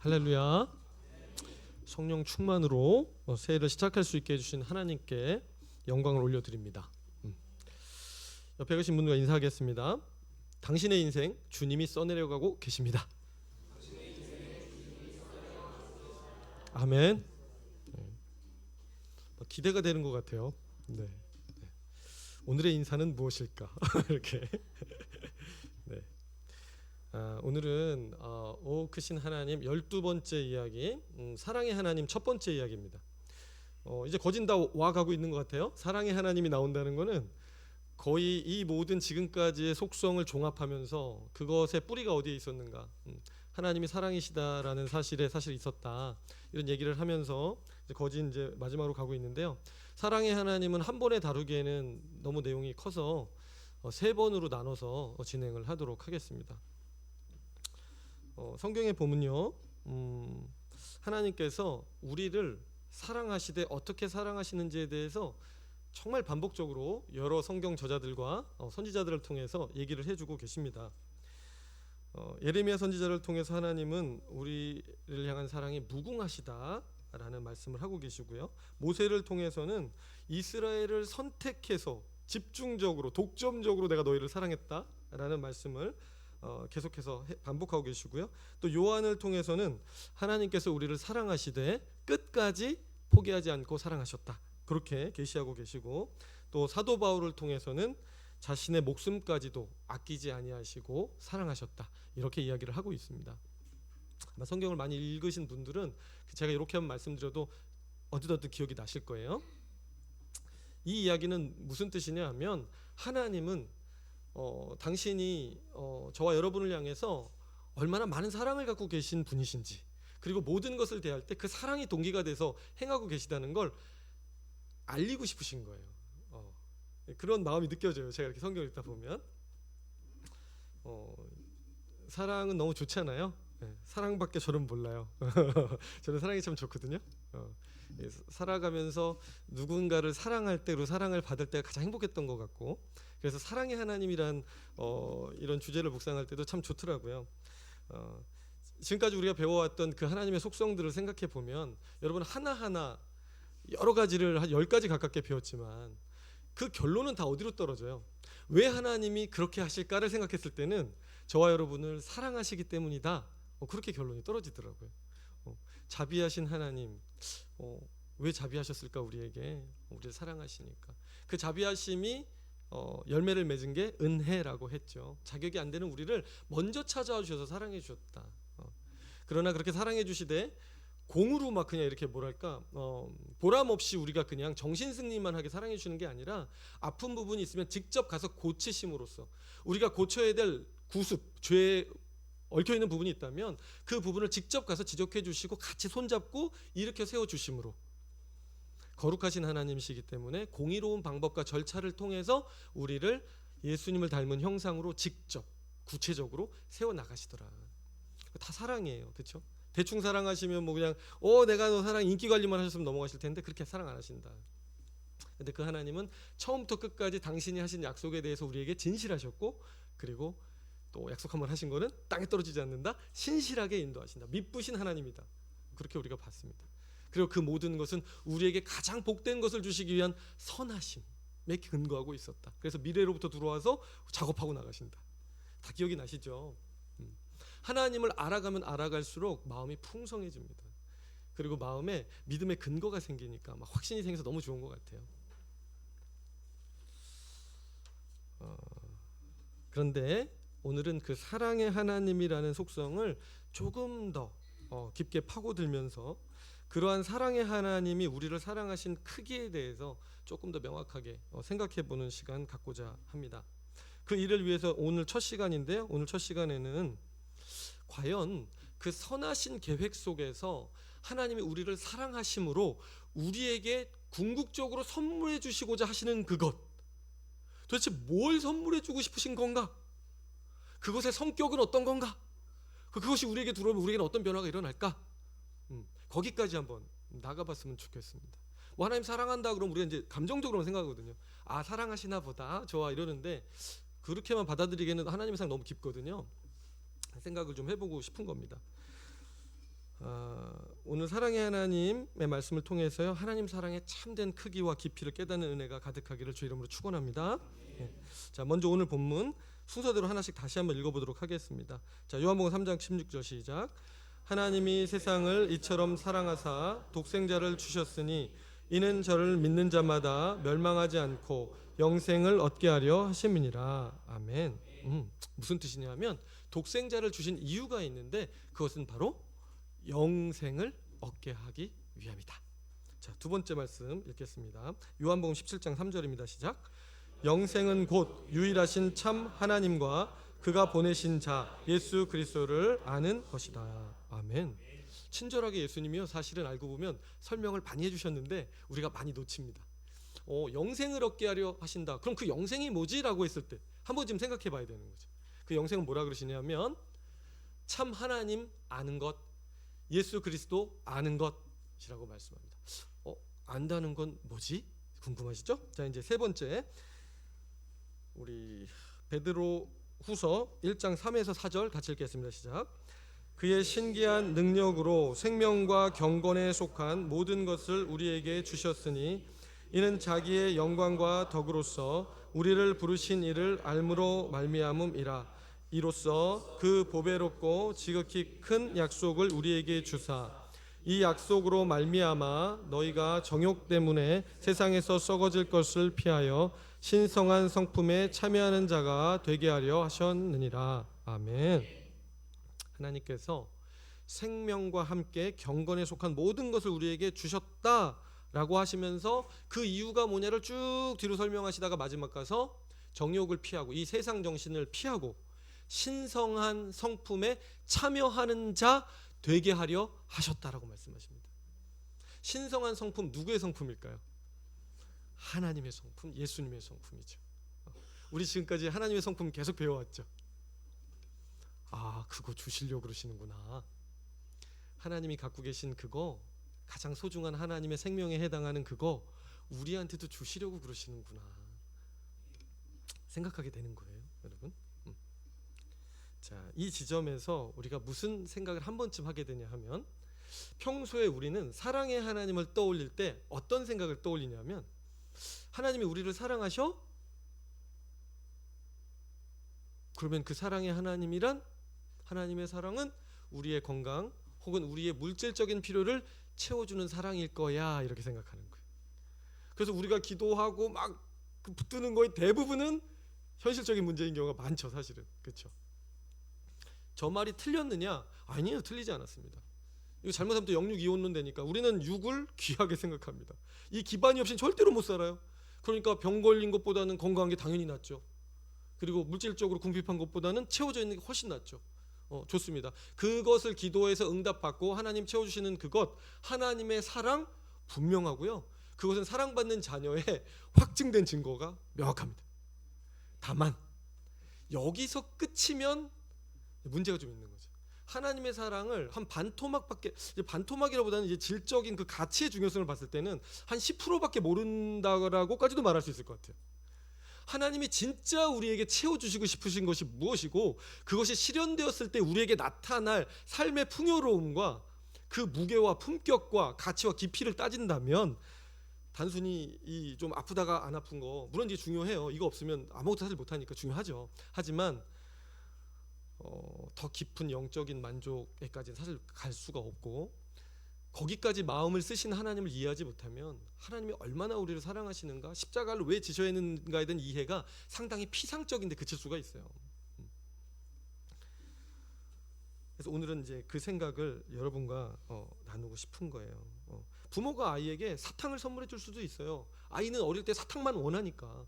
할렐루야. 성령 충만으로 새해를 시작할 수 있게 해주신 하나님께 영광을 올려드립니다. 옆에 계신 분들과 인사하겠습니다. 당신의 인생 주님이 써내려가고 계십니다. 아멘. 기대가 되는 것 같아요. 네. 오늘의 인사는 무엇일까? 이렇게. 네. 오늘은 오 크신 하나님 12번째 이야기, 사랑의 하나님 첫 번째 이야기입니다. 이제 거진 다 와가고 있는 것 같아요. 사랑의 하나님이 나온다는 것은 거의 이 모든 지금까지의 속성을 종합하면서 그것의 뿌리가 어디에 있었는가, 하나님이 사랑이시다라는 사실에 사실 있었다, 이런 얘기를 하면서 이제 거진 이제 마지막으로 가고 있는데요. 사랑의 하나님은 한 번에 다루기에는 너무 내용이 커서 세 번으로 나눠서 진행을 하도록 하겠습니다. 성경에 보면요, 하나님께서 우리를 사랑하시되 어떻게 사랑하시는지에 대해서 정말 반복적으로 여러 성경 저자들과 선지자들을 통해서 얘기를 해주고 계십니다. 예레미야 선지자를 통해서 하나님은 우리를 향한 사랑이 무궁하시다라는 말씀을 하고 계시고요. 모세를 통해서는 이스라엘을 선택해서 집중적으로 독점적으로 내가 너희를 사랑했다라는 말씀을 계속해서 반복하고 계시고요. 또 요한을 통해서는 하나님께서 우리를 사랑하시되 끝까지 포기하지 않고 사랑하셨다, 그렇게 계시하고 계시고, 또 사도 바울을 통해서는 자신의 목숨까지도 아끼지 아니하시고 사랑하셨다, 이렇게 이야기를 하고 있습니다. 아마 성경을 많이 읽으신 분들은 제가 이렇게 한번 말씀드려도 어디서든 기억이 나실 거예요. 이 이야기는 무슨 뜻이냐 하면, 하나님은 당신이 저와 여러분을 향해서 얼마나 많은 사랑을 갖고 계신 분이신지, 그리고 모든 것을 대할 때 그 사랑이 동기가 돼서 행하고 계시다는 걸 알리고 싶으신 거예요. 그런 마음이 느껴져요. 제가 이렇게 성경을 읽다 보면 사랑은 너무 좋잖아요. 사랑밖에 저는 몰라요. 저는 사랑이 참 좋거든요. 살아가면서 누군가를 사랑할 때로 사랑을 받을 때가 가장 행복했던 것 같고, 그래서 사랑의 하나님이란 이런 주제를 묵상할 때도 참 좋더라고요. 지금까지 우리가 배워왔던 그 하나님의 속성들을 생각해 보면, 여러분 하나하나 여러 가지를 한 10가지 가깝게 배웠지만 그 결론은 다 어디로 떨어져요? 왜 하나님이 그렇게 하실까를 생각했을 때는 저와 여러분을 사랑하시기 때문이다, 그렇게 결론이 떨어지더라고요. 자비하신 하나님, 왜 자비하셨을까? 우리에게 우리를 사랑하시니까. 그 자비하심이 열매를 맺은 게 은혜라고 했죠. 자격이 안 되는 우리를 먼저 찾아와 주셔서 사랑해 주셨다. 그러나 그렇게 사랑해 주시되 공으로 막 그냥 이렇게 뭐랄까 보람 없이 우리가 그냥 정신승리만 하게 사랑해 주시는 게 아니라, 아픈 부분이 있으면 직접 가서 고치심으로써 우리가 고쳐야 될 구습, 죄에 얽혀 있는 부분이 있다면 그 부분을 직접 가서 지적해 주시고 같이 손잡고 일으켜 세워 주심으로, 거룩하신 하나님이시기 때문에 공의로운 방법과 절차를 통해서 우리를 예수님을 닮은 형상으로 직접 구체적으로 세워 나가시더라. 다 사랑이에요. 그렇죠? 대충 사랑하시면 뭐 그냥 내가 너 사랑 인기 관리만 하셨으면 넘어가실 텐데, 그렇게 사랑 안 하신다. 근데 그 하나님은 처음부터 끝까지 당신이 하신 약속에 대해서 우리에게 진실하셨고, 그리고 또 약속 한번 하신 거는 땅에 떨어지지 않는다, 신실하게 인도하신다, 미쁘신 하나님이다, 그렇게 우리가 봤습니다. 그리고 그 모든 것은 우리에게 가장 복된 것을 주시기 위한 선하심에 근거하고 있었다. 그래서 미래로부터 들어와서 작업하고 나가신다. 다 기억이 나시죠? 하나님을 알아가면 알아갈수록 마음이 풍성해집니다. 그리고 마음에 믿음의 근거가 생기니까 막 확신이 생겨서 너무 좋은 것 같아요. 그런데 오늘은 그 사랑의 하나님이라는 속성을 조금 더 깊게 파고들면서 그러한 사랑의 하나님이 우리를 사랑하신 크기에 대해서 조금 더 명확하게 생각해보는 시간 갖고자 합니다. 그 일을 위해서 오늘 첫 시간인데요. 오늘 첫 시간에는 과연 그 선하신 계획 속에서 하나님이 우리를 사랑하심으로 우리에게 궁극적으로 선물해 주시고자 하시는 그것, 도대체 뭘 선물해 주고 싶으신 건가? 그것의 성격은 어떤 건가? 그것이 우리에게 들어오면 우리에게는 어떤 변화가 일어날까? 거기까지 한번 나가봤으면 좋겠습니다. 하나님 사랑한다 그러면 우리가 이제 감정적으로만 생각하거든요. 사랑하시나 보다, 좋아, 이러는데 그렇게만 받아들이기에는 하나님의 사랑 너무 깊거든요. 생각을 좀 해보고 싶은 겁니다. 오늘 사랑의 하나님의 말씀을 통해서요, 하나님 사랑의 참된 크기와 깊이를 깨닫는 은혜가 가득하기를 주 이름으로 축원합니다. 예. 자, 먼저 오늘 본문 순서대로 하나씩 다시 한번 읽어보도록 하겠습니다. 자, 요한복음 3장 16절 시작. 하나님이 세상을 이처럼 사랑하사 독생자를 주셨으니 이는 저를 믿는 자마다 멸망하지 않고 영생을 얻게 하려 하심이니라. 아멘. 무슨 뜻이냐면 독생자를 주신 이유가 있는데 그것은 바로 영생을 얻게 하기 위함이다. 자, 두 번째 말씀 읽겠습니다. 요한복음 17장 3절입니다. 시작. 영생은 곧 유일하신 참 하나님과 그가 보내신 자 예수 그리스도를 아는 것이다. 아멘. 친절하게 예수님이요, 사실은 알고 보면 설명을 많이 해주셨는데 우리가 많이 놓칩니다. 영생을 얻게 하려 하신다. 그럼 그 영생이 뭐지? 라고 했을 때 한번 좀 생각해 봐야 되는 거죠. 그 영생은 뭐라 그러시냐면 참 하나님 아는 것, 예수 그리스도 아는 것이라고 말씀합니다. 안다는 건 뭐지? 궁금하시죠? 자, 이제 세 번째, 우리 베드로 후서 1장 3에서 4절 같이 읽겠습니다. 시작. 그의 신기한 능력으로 생명과 경건에 속한 모든 것을 우리에게 주셨으니 이는 자기의 영광과 덕으로서 우리를 부르신 이를 알므로 말미암음이라. 이로써 그 보배롭고 지극히 큰 약속을 우리에게 주사 이 약속으로 말미암아 너희가 정욕 때문에 세상에서 썩어질 것을 피하여 신성한 성품에 참여하는 자가 되게 하려 하셨느니라. 아멘. 하나님께서 생명과 함께 경건에 속한 모든 것을 우리에게 주셨다라고 하시면서 그 이유가 뭐냐를 쭉 뒤로 설명하시다가 마지막 가서 정욕을 피하고 이 세상 정신을 피하고 신성한 성품에 참여하는 자 되게 하려 하셨다라고 말씀하십니다. 신성한 성품, 누구의 성품일까요? 하나님의 성품, 예수님의 성품이죠. 우리 지금까지 하나님의 성품 계속 배워왔죠. 그거 주시려고 그러시는구나. 하나님이 갖고 계신 그거, 가장 소중한 하나님의 생명에 해당하는 그거 우리한테도 주시려고 그러시는구나 생각하게 되는 거예요, 여러분. 자, 이 지점에서 우리가 무슨 생각을 한 번쯤 하게 되냐 하면, 평소에 우리는 사랑의 하나님을 떠올릴 때 어떤 생각을 떠올리냐면, 하나님이 우리를 사랑하셔? 그러면 그 사랑의 하나님이란, 하나님의 사랑은 우리의 건강 혹은 우리의 물질적인 필요를 채워주는 사랑일 거야, 이렇게 생각하는 거예요. 그래서 우리가 기도하고 막 붙드는 거의 대부분은 현실적인 문제인 경우가 많죠, 사실은. 그렇죠? 저 말이 틀렸느냐? 아니에요, 틀리지 않았습니다. 이거 잘못하면 또 영육 이혼론 되니까 우리는 육을 귀하게 생각합니다. 이 기반이 없이는 절대로 못 살아요. 그러니까 병 걸린 것보다는 건강한 게 당연히 낫죠. 그리고 물질적으로 궁핍한 것보다는 채워져 있는 게 훨씬 낫죠. 좋습니다. 그것을 기도해서 응답받고 하나님 채워주시는 그것, 하나님의 사랑 분명하고요. 그것은 사랑받는 자녀의 확증된 증거가 명확합니다. 다만 여기서 끝이면 문제가 좀 있는 거죠. 하나님의 사랑을 한 반토막밖에, 반토막이라보다는 이제 질적인 그 가치의 중요성을 봤을 때는 한 10%밖에 모른다라고까지도 말할 수 있을 것 같아요. 하나님이 진짜 우리에게 채워주시고 싶으신 것이 무엇이고, 그것이 실현되었을 때 우리에게 나타날 삶의 풍요로움과 그 무게와 품격과 가치와 깊이를 따진다면, 단순히 이 좀 아프다가 안 아픈 거 물론 이게 중요해요. 이거 없으면 아무것도 사실 못하니까 중요하죠. 하지만 더 깊은 영적인 만족에까지는 사실 갈 수가 없고, 거기까지 마음을 쓰신 하나님을 이해하지 못하면 하나님이 얼마나 우리를 사랑하시는가, 십자가를 왜 지셔야 하는가에 대한 이해가 상당히 피상적인데 그칠 수가 있어요. 그래서 오늘은 이제 그 생각을 여러분과 나누고 싶은 거예요. 부모가 아이에게 사탕을 선물해 줄 수도 있어요. 아이는 어릴 때 사탕만 원하니까.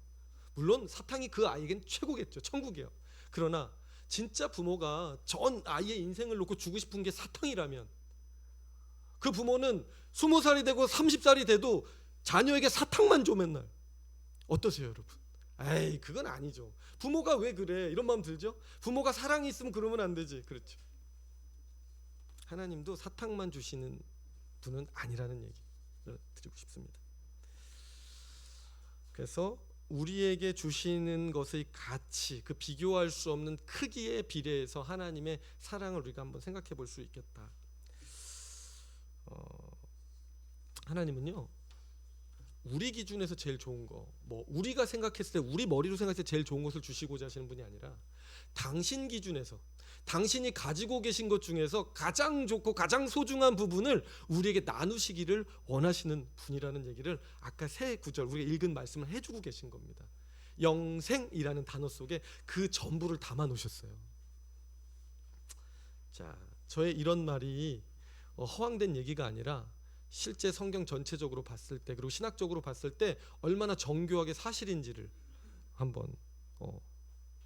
물론 사탕이 그 아이에겐 최고겠죠. 천국이에요. 그러나 진짜 부모가 전 아이의 인생을 놓고 주고 싶은 게 사탕이라면, 그 부모는 20살이 되고 30살이 돼도 자녀에게 사탕만 줘 맨날. 어떠세요, 여러분? 에이, 그건 아니죠. 부모가 왜 그래? 이런 마음 들죠? 부모가 사랑이 있으면 그러면 안 되지. 그렇죠. 하나님도 사탕만 주시는 분은 아니라는 얘기를 드리고 싶습니다. 그래서 우리에게 주시는 것의 가치, 그 비교할 수 없는 크기에 비례해서 하나님의 사랑을 우리가 한번 생각해 볼 수 있겠다. 하나님은요, 우리 기준에서 제일 좋은 거, 뭐 우리가 생각했을 때 우리 머리로 생각했을 때 제일 좋은 것을 주시고자 하시는 분이 아니라 당신 기준에서 당신이 가지고 계신 것 중에서 가장 좋고 가장 소중한 부분을 우리에게 나누시기를 원하시는 분이라는 얘기를 아까 세 구절 우리가 읽은 말씀을 해주고 계신 겁니다. 영생이라는 단어 속에 그 전부를 담아 놓으셨어요. 자, 저의 이런 말이 허황된 얘기가 아니라 실제 성경 전체적으로 봤을 때, 그리고 신학적으로 봤을 때 얼마나 정교하게 사실인지를 한번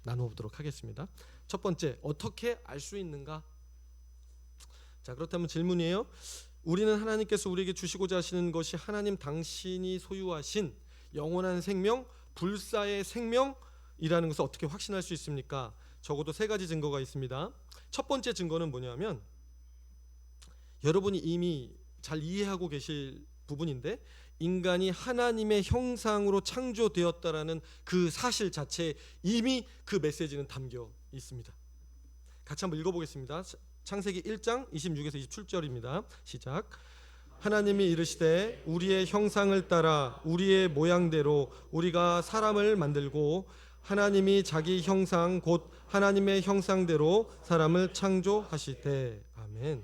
나눠보도록 하겠습니다. 첫 번째, 어떻게 알 수 있는가? 자, 그렇다면 질문이에요. 우리는 하나님께서 우리에게 주시고자 하시는 것이 하나님 당신이 소유하신 영원한 생명, 불사의 생명이라는 것을 어떻게 확신할 수 있습니까? 적어도 세 가지 증거가 있습니다. 첫 번째 증거는 뭐냐면, 여러분이 이미 잘 이해하고 계실 부분인데, 인간이 하나님의 형상으로 창조되었다라는 그 사실 자체에 이미 그 메시지는 담겨 있습니다. 같이 한번 읽어보겠습니다. 창세기 1장 26에서 27절입니다. 시작. 하나님이 이르시되 우리의 형상을 따라 우리의 모양대로 우리가 사람을 만들고 하나님이 자기 형상 곧 하나님의 형상대로 사람을 창조하시되. 아멘.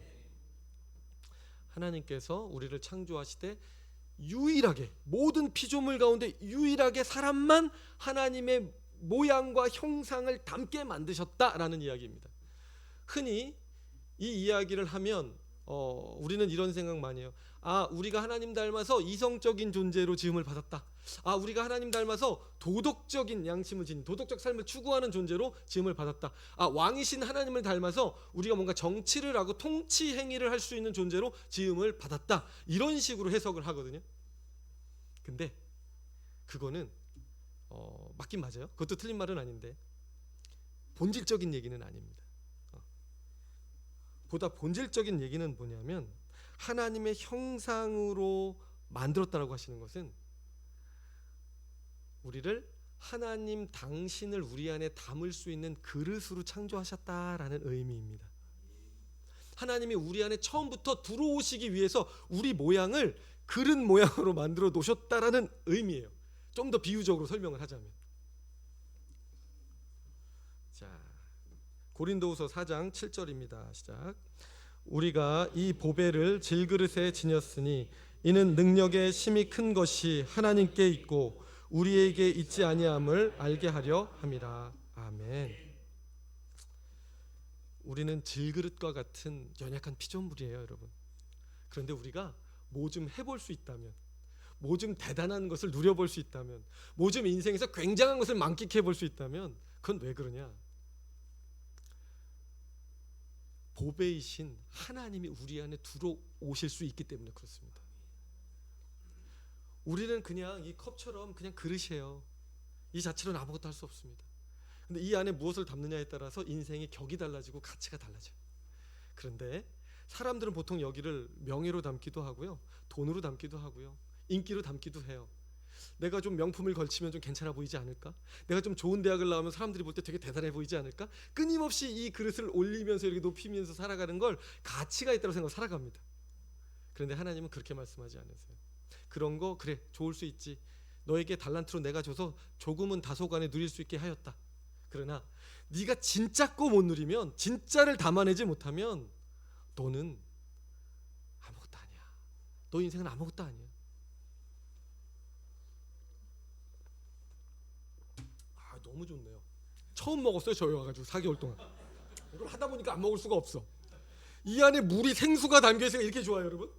하나님께서 우리를 창조하시되 유일하게, 모든 피조물 가운데 유일하게 사람만 하나님의 모양과 형상을 닮게 만드셨다라는 이야기입니다. 흔히 이 이야기를 하면 우리는 이런 생각 많이 해요. 아, 우리가 하나님 닮아서 이성적인 존재로 지음을 받았다. 아, 우리가 하나님 닮아서 도덕적인 양심을 지닌, 도덕적 삶을 추구하는 존재로 지음을 받았다. 아, 왕이신 하나님을 닮아서 우리가 뭔가 정치를 하고 통치 행위를 할 수 있는 존재로 지음을 받았다. 이런 식으로 해석을 하거든요. 근데 그거는 맞긴 맞아요. 그것도 틀린 말은 아닌데 본질적인 얘기는 아닙니다. 보다 본질적인 얘기는 뭐냐면, 하나님의 형상으로 만들었다라고 하시는 것은 우리를 하나님 당신을 우리 안에 담을 수 있는 그릇으로 창조하셨다라는 의미입니다. 하나님이 우리 안에 처음부터 들어오시기 위해서 우리 모양을 그릇 모양으로 만들어 놓으셨다라는 의미예요. 좀 더 비유적으로 설명을 하자면, 자, 고린도후서 4장 7절입니다. 시작. 우리가 이 보배를 질그릇에 지녔으니 이는 능력의 심히 큰 것이 하나님께 있고 우리에게 있지 아니함을 알게 하려 함이라. 아멘. 우리는 질그릇과 같은 연약한 피조물이에요, 여러분. 그런데 우리가 뭐 좀 해볼 수 있다면, 뭐 좀 대단한 것을 누려볼 수 있다면, 뭐 좀 인생에서 굉장한 것을 만끽해 볼 수 있다면, 그건 왜 그러냐? 보배이신 하나님이 우리 안에 들어오실 수 있기 때문에 그렇습니다. 우리는 그냥 이 컵처럼 그냥 그릇이에요. 이 자체로는 아무것도 할 수 없습니다. 근데 이 안에 무엇을 담느냐에 따라서 인생의 격이 달라지고 가치가 달라져요. 그런데 사람들은 보통 여기를 명예로 담기도 하고요, 돈으로 담기도 하고요, 인기로 담기도 해요. 내가 좀 명품을 걸치면 좀 괜찮아 보이지 않을까? 내가 좀 좋은 대학을 나오면 사람들이 볼 때 되게 대단해 보이지 않을까? 끊임없이 이 그릇을 올리면서 이렇게 높이면서 살아가는 걸 가치가 있다고 생각하고 살아갑니다. 그런데 하나님은 그렇게 말씀하지 않으세요. 그런 거 그래, 좋을 수 있지. 너에게 달란트로 내가 줘서 조금은 다소간에 누릴 수 있게 하였다. 그러나 네가 진짜 거 못 누리면, 진짜를 담아내지 못하면 너는 아무것도 아니야. 너 인생은 아무것도 아니야. 너무 좋네요. 처음 먹었어요, 저희 와가지고 4개월 동안. 이걸 하다 보니까 안 먹을 수가 없어. 이 안에 물이, 생수가 담겨 있으니까 이렇게 좋아요, 여러분.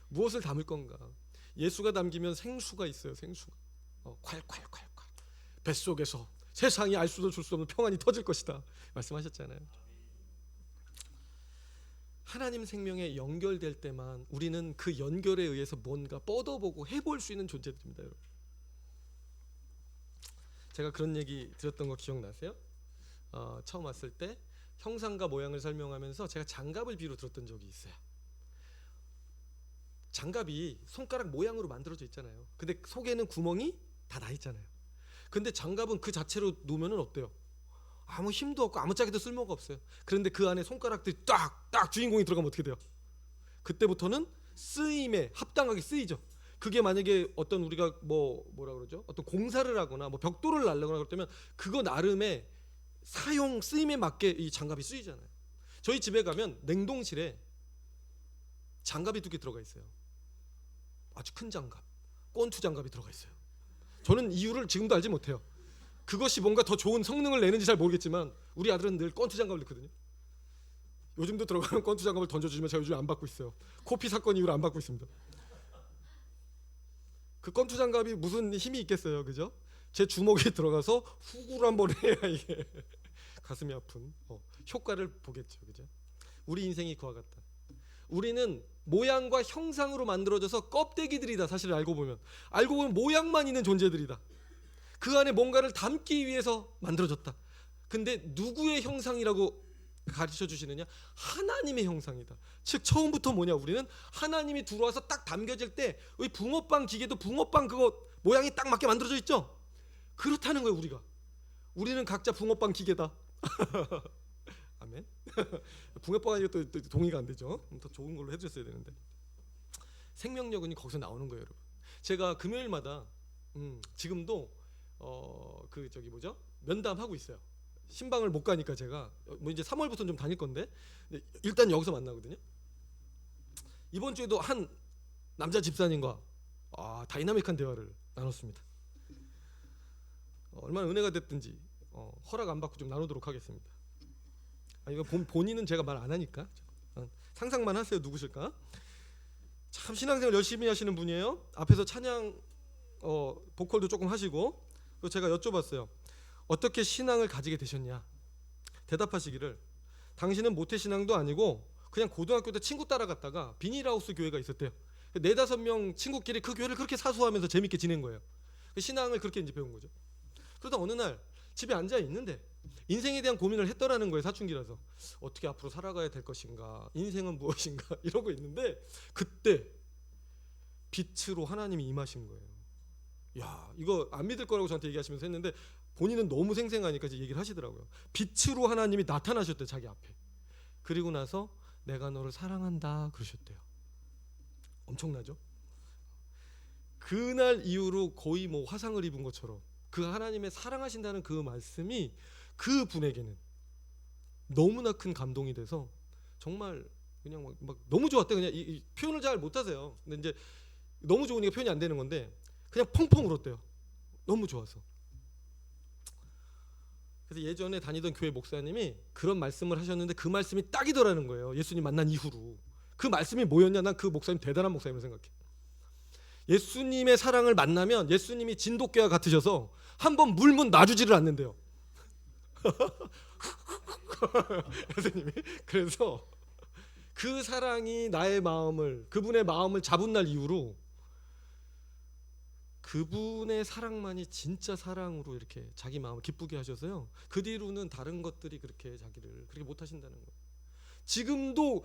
무엇을 담을 건가? 예수가 담기면 생수가 있어요, 생수가. 콸콸콸콸. 뱃속에서 세상이 알 수도 줄 수 없는 평안이 터질 것이다 말씀하셨잖아요. 하나님 생명에 연결될 때만 우리는 그 연결에 의해서 뭔가 뻗어보고 해볼 수 있는 존재들입니다, 여러분. 제가 그런 얘기 드렸던 거 기억나세요? 처음 왔을 때 형상과 모양을 설명하면서 제가 장갑을 비유로 들었던 적이 있어요. 장갑이 손가락 모양으로 만들어져 있잖아요. 근데 속에는 구멍이 다 나 있잖아요. 근데 장갑은 그 자체로 놓으면 어때요? 아무 힘도 없고 아무짝에도 쓸모가 없어요. 그런데 그 안에 손가락들이 딱 주인공이 들어가면 어떻게 돼요? 그때부터는 쓰임에 합당하게 쓰이죠. 그게 만약에 어떤 우리가 뭐라 그러죠? 어떤 공사를 하거나 뭐 벽돌을 날르거나 그렇다면 그거 나름의 사용 쓰임에 맞게 이 장갑이 쓰이잖아요. 저희 집에 가면 냉동실에 장갑이 2개 들어가 있어요. 아주 큰 장갑, 권투 장갑이 들어가 있어요. 저는 이유를 지금도 알지 못해요. 그것이 뭔가 더 좋은 성능을 내는지 잘 모르겠지만 우리 아들은 늘 권투 장갑을 넣거든요. 요즘도 들어가면 권투 장갑을 던져주지만 제가 요즘 안 받고 있어요. 코피 사건 이후로 안 받고 있습니다. 그 권투 장갑이 무슨 힘이 있겠어요, 그죠? 제 주먹에 들어가서 후구를 한번 해야 이게 가슴이 아픈 효과를 보겠죠, 그죠? 우리 인생이 그와 같다. 우리는 모양과 형상으로 만들어져서 껍데기들이다. 사실 알고 보면 모양만 있는 존재들이다. 그 안에 뭔가를 담기 위해서 만들어졌다. 근데 누구의 형상이라고 가르쳐 주시느냐? 하나님의 형상이다. 즉 처음부터 뭐냐? 우리는 하나님이 들어와서 딱 담겨질 때 이 붕어빵 기계도 붕어빵 그거 모양이 딱 맞게 만들어져 있죠? 그렇다는 거예요. 우리는 각자 붕어빵 기계다. 아멘. 붕어빵이 또 동의가 안 되죠. 더 좋은 걸로 해줬어야 되는데. 생명력은 거기서 나오는 거예요, 여러분. 제가 금요일마다 지금도 면담하고 있어요. 신방을 못 가니까 제가 뭐 이제 3월부터는 좀 다닐 건데 일단 여기서 만나거든요. 이번 주에도 한 남자 집사님과 다이나믹한 대화를 나눴습니다. 얼마나 은혜가 됐든지 허락 안 받고 좀 나누도록 하겠습니다. 이거 본인은 제가 말 안 하니까 상상만 하세요. 누구실까? 참 신앙생활 열심히 하시는 분이에요. 앞에서 찬양 보컬도 조금 하시고. 그래서 제가 여쭤봤어요. 어떻게 신앙을 가지게 되셨냐? 대답하시기를 당신은 모태신앙도 아니고 그냥 고등학교 때 친구 따라갔다가 비닐하우스 교회가 있었대요. 4-5명 친구끼리 그 교회를 그렇게 사수하면서 재밌게 지낸 거예요. 신앙을 그렇게 이제 배운 거죠. 그러다 어느 날 집에 앉아 있는데 인생에 대한 고민을 했더라는 거예요. 사춘기라서. 어떻게 앞으로 살아가야 될 것인가, 인생은 무엇인가 이러고 있는데 그때 빛으로 하나님이 임하신 거예요. 야, 이거 안 믿을 거라고 저한테 얘기하시면서 했는데 본인은 너무 생생하니까 이제 얘기를 하시더라고요. 빛으로 하나님이 나타나셨대요, 자기 앞에. 그리고 나서 내가 너를 사랑한다 그러셨대요. 엄청나죠? 그날 이후로 거의 뭐 화상을 입은 것처럼 그 하나님의 사랑하신다는 그 말씀이 그 분에게는 너무나 큰 감동이 돼서 정말 그냥 막 너무 좋았대. 그냥 이 표현을 잘 못하세요. 근데 이제 너무 좋으니까 표현이 안 되는 건데 그냥 펑펑 울었대요. 너무 좋아서. 그래서 예전에 다니던 교회 목사님이 그런 말씀을 하셨는데 그 말씀이 딱이더라는 거예요. 예수님 만난 이후로. 그 말씀이 뭐였냐? 난 그 목사님 대단한 목사님을 생각해. 예수님의 사랑을 만나면 예수님이 진돗개와 같으셔서 한번 물면 놔주지를 않는데요. 예수님이. 그래서 그 사랑이 나의 마음을, 그분의 마음을 잡은 날 이후로 그분의 사랑만이 진짜 사랑으로 이렇게 자기 마음을 기쁘게 하셔서요. 그 뒤로는 다른 것들이 그렇게 자기를 그렇게 못 하신다는 거예요. 지금도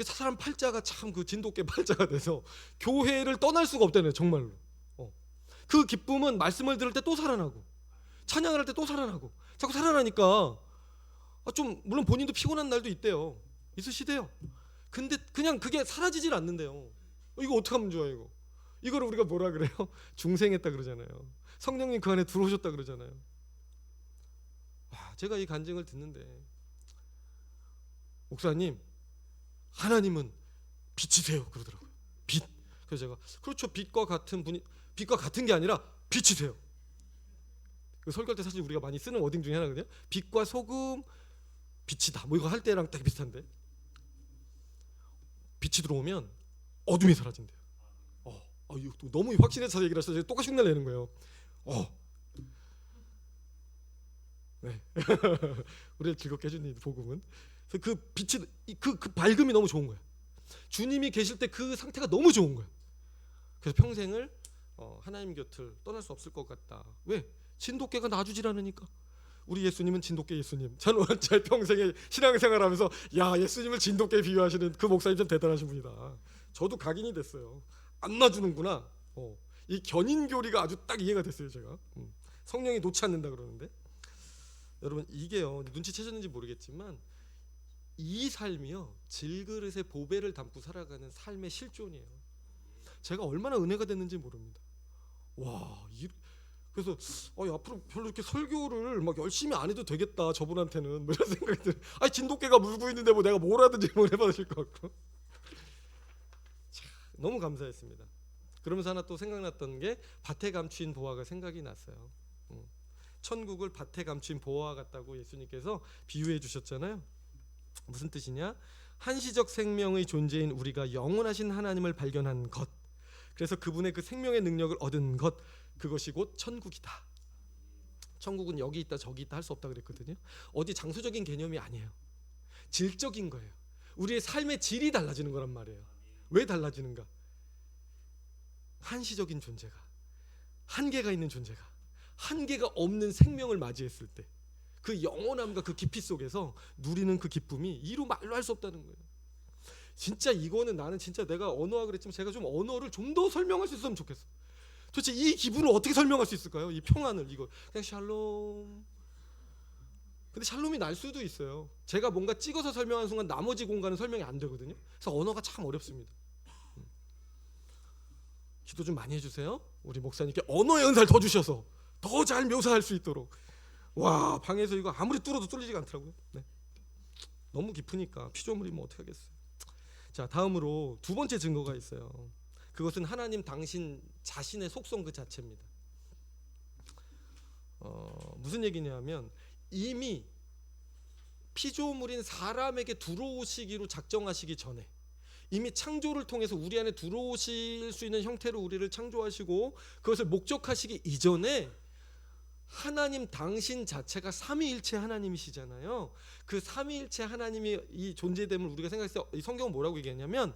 사람 팔자가 참 그 진돗개 팔자가 돼서 교회를 떠날 수가 없다네요. 정말로. 그 기쁨은 말씀을 들을 때 또 살아나고 찬양을 할 때 또 살아나고 자꾸 살아나니까 좀 물론 본인도 피곤한 날도 있대요. 있으시대요. 근데 그냥 그게 사라지질 않는데요. 이거 어떻게 하면 좋아 이거. 이거를 우리가 뭐라 그래요? 중생했다 그러잖아요. 성령님 그 안에 들어오셨다 그러잖아요. 제가 이 간증을 듣는데 목사님 하나님은 빛이세요 그러더라고요. 빛. 그래서 제가 그렇죠. 빛과 같은 분이 빛과 같은 게 아니라 빛이세요. 그 설교할 때 사실 우리가 많이 쓰는 워딩 중에 하나거든요. 빛과 소금 빛이다. 뭐 이거 할 때랑 딱 비슷한데 빛이 들어오면 어둠이 사라진대요. 너무 확신해서 얘기를 하셔서 똑같이 흉내 내는 거예요. 네. 우리를 즐겁게 해주는 이 복음은 그 빛이 그 밝음이 너무 좋은 거예요. 주님이 계실 때 그 상태가 너무 좋은 거예요. 그래서 평생을 하나님 곁을 떠날 수 없을 것 같다. 왜? 진돗개가 놔주질 않으니까. 우리 예수님은 진돗개 예수님. 저는 제 평생에 신앙생활하면서 야 예수님을 진돗개에 비유하시는 그 목사님 참 대단하신 분이다. 저도 각인이 됐어요. 안 놔주는구나. 이 견인교리가 아주 딱 이해가 됐어요. 제가 성령이 놓지 않는다 그러는데 여러분 이게요 눈치채셨는지 모르겠지만 이 삶이요, 질그릇에 보배를 담고 살아가는 삶의 실존이에요. 제가 얼마나 은혜가 됐는지 모릅니다. 와, 그래서 앞으로 별로 이렇게 설교를 막 열심히 안 해도 되겠다, 저분한테는 뭐 이런 생각이 들어요. 진돗개가 물고 있는데 뭐 내가 뭘 하든지 뭐 해받으실 것 같고. 참, 너무 감사했습니다. 그러면서 하나 또 생각났던 게 밭에 감추인 보화가 생각이 났어요. 천국을 밭에 감추인 보화 같다고 예수님께서 비유해 주셨잖아요. 무슨 뜻이냐? 한시적 생명의 존재인 우리가 영원하신 하나님을 발견한 것, 그래서 그분의 그 생명의 능력을 얻은 것, 그것이 곧 천국이다. 천국은 여기 있다 저기 있다 할 수 없다 그랬거든요. 어디 장소적인 개념이 아니에요. 질적인 거예요. 우리의 삶의 질이 달라지는 거란 말이에요. 왜 달라지는가? 한시적인 존재가, 한계가 있는 존재가 한계가 없는 생명을 맞이했을 때 그 영원함과 그 깊이 속에서 누리는 그 기쁨이 이루 말로 할 수 없다는 거예요. 진짜 이거는 나는 진짜 내가 언어가 그랬지만 제가 좀 언어를 좀 더 설명할 수 있으면 좋겠어. 도대체 이 기분을 어떻게 설명할 수 있을까요? 이 평안을, 이거 그냥 샬롬. 근데 샬롬이 날 수도 있어요. 제가 뭔가 찍어서 설명하는 순간 나머지 공간은 설명이 안 되거든요. 그래서 언어가 참 어렵습니다. 기도 좀 많이 해주세요. 우리 목사님께 언어의 은사를 더 주셔서 더 잘 묘사할 수 있도록. 와, 방에서 이거 아무리 뚫어도 뚫리지가 않더라고요. 네. 너무 깊으니까 피조물이면 어떻게 하겠어요. 자, 다음으로 두 번째 증거가 있어요. 그것은 하나님 당신 자신의 속성 그 자체입니다. 무슨 얘기냐면 이미 피조물인 사람에게 들어오시기로 작정하시기 전에, 이미 창조를 통해서 우리 안에 들어오실 수 있는 형태로 우리를 창조하시고 그것을 목적하시기 이전에 하나님 당신 자체가 삼위일체 하나님이시잖아요. 그 삼위일체 하나님이 이 존재됨을 우리가 생각했을 때 이 성경은 뭐라고 얘기했냐면,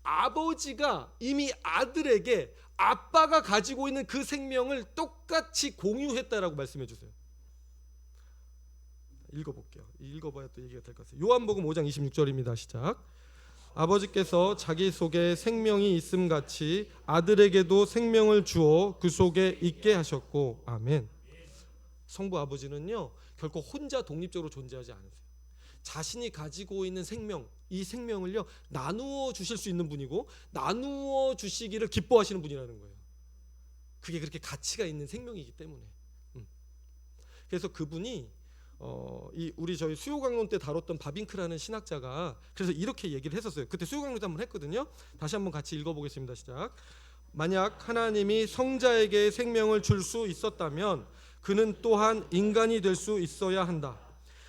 아버지가 이미 아들에게 아빠가 가지고 있는 그 생명을 똑같이 공유했다라고 말씀해 주세요. 읽어볼게요. 읽어봐야 또 얘기가 될 것 같아요. 요한복음 5장 26절입니다. 시작. 아버지께서 자기 속에 생명이 있음 같이 아들에게도 생명을 주어 그 속에 있게 하셨고. 아멘. 성부 아버지는요, 결코 혼자 독립적으로 존재하지 않으세요. 자신이 가지고 있는 생명, 이 생명을요 나누어 주실 수 있는 분이고 나누어 주시기를 기뻐하시는 분이라는 거예요. 그게 그렇게 가치가 있는 생명이기 때문에. 그래서 그분이 저희 수요 강론 때 다뤘던 바빙크라는 신학자가 그래서 이렇게 얘기를 했었어요. 그때 수요 강론 때 한번 했거든요. 다시 한번 같이 읽어보겠습니다. 시작. 만약 하나님이 성자에게 생명을 줄 수 있었다면 그는 또한 인간이 될 수 있어야 한다.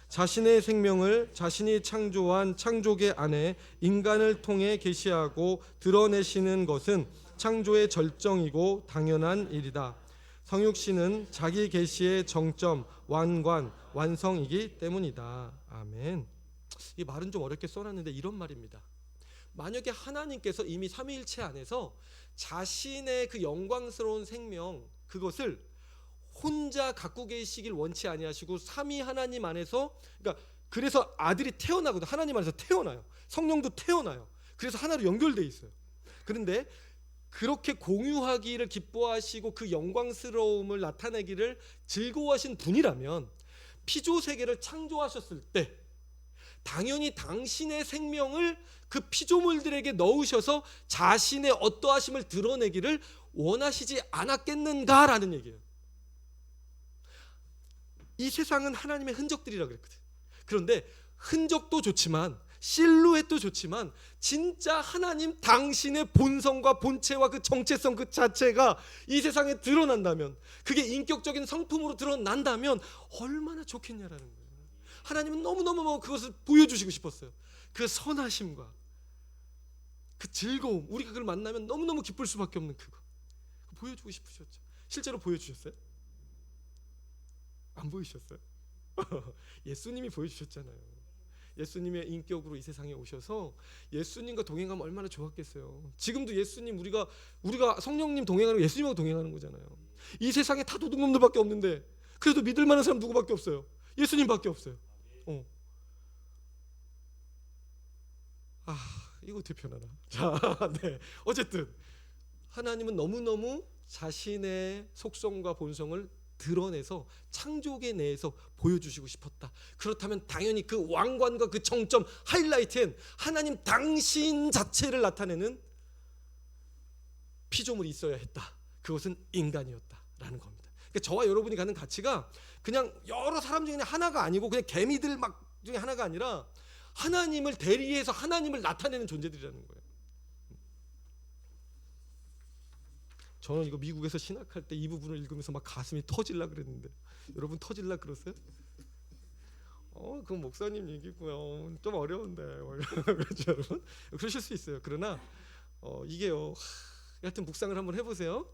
자신의 생명을 자신이 창조한 창조계 안에 인간을 통해 계시하고 드러내시는 것은 창조의 절정이고 당연한 일이다. 성육신은 자기 계시의 정점, 완관, 완성이기 때문이다. 아멘. 이 말은 좀 어렵게 써놨는데 이런 말입니다. 만약에 하나님께서 이미 삼위일체 안에서 자신의 그 영광스러운 생명, 그것을 혼자 갖고 계시길 원치 아니하시고 삼위 하나님 안에서, 그러니까 그래서 아들이 태어나거든. 하나님 안에서 태어나요. 성령도 태어나요. 그래서 하나로 연결돼 있어요. 그런데 그렇게 공유하기를 기뻐하시고 그 영광스러움을 나타내기를 즐거워하신 분이라면 피조 세계를 창조하셨을 때 당연히 당신의 생명을 그 피조물들에게 넣으셔서 자신의 어떠하심을 드러내기를 원하시지 않았겠는가라는 얘기예요. 이 세상은 하나님의 흔적들이라고 그랬거든. 그런데 흔적도 좋지만 실루엣도 좋지만 진짜 하나님 당신의 본성과 본체와 그 정체성 그 자체가 이 세상에 드러난다면, 그게 인격적인 성품으로 드러난다면 얼마나 좋겠냐라는 거예요. 하나님은 너무너무 그것을 보여주시고 싶었어요. 그 선하심과 그 즐거움, 우리가 그걸 만나면 너무너무 기쁠 수밖에 없는 그거 보여주고 싶으셨죠. 실제로 보여주셨어요? 안 보이셨어요? 예수님이 보여주셨잖아요. 예수님의 인격으로 이 세상에 오셔서 예수님과 동행하면 얼마나 좋았겠어요. 지금도 예수님, 우리가 성령님 동행하는 거 예수님하고 동행하는 거잖아요. 이 세상에 다 도둑놈들밖에 없는데 그래도 믿을 만한 사람 누구밖에 없어요? 예수님밖에 없어요. 이거 어떻게 표현하나? 자, 네. 어쨌든 하나님은 너무너무 자신의 속성과 본성을 드러내서 창조계 내에서 보여주시고 싶었다. 그렇다면 당연히 그 왕관과 그 정점 하이라이트엔 하나님 당신 자체를 나타내는 피조물이 있어야 했다. 그것은 인간이었다라는 겁니다. 그러니까 저와 여러분이 갖는 가치가 그냥 여러 사람 중에 하나가 아니고 그냥 개미들 막 중에 하나가 아니라 하나님을 대리해서 하나님을 나타내는 존재들이라는 거예요. 저는 이거 미국에서 신학할 때 이 부분을 읽으면서 막 가슴이 터질라 그랬는데 여러분 터질라 그러세요? 그건 목사님 얘기고요. 좀 어려운데 그렇죠 여러분? 그러실 수 있어요. 그러나 이게요. 하여튼 묵상을 한번 해보세요.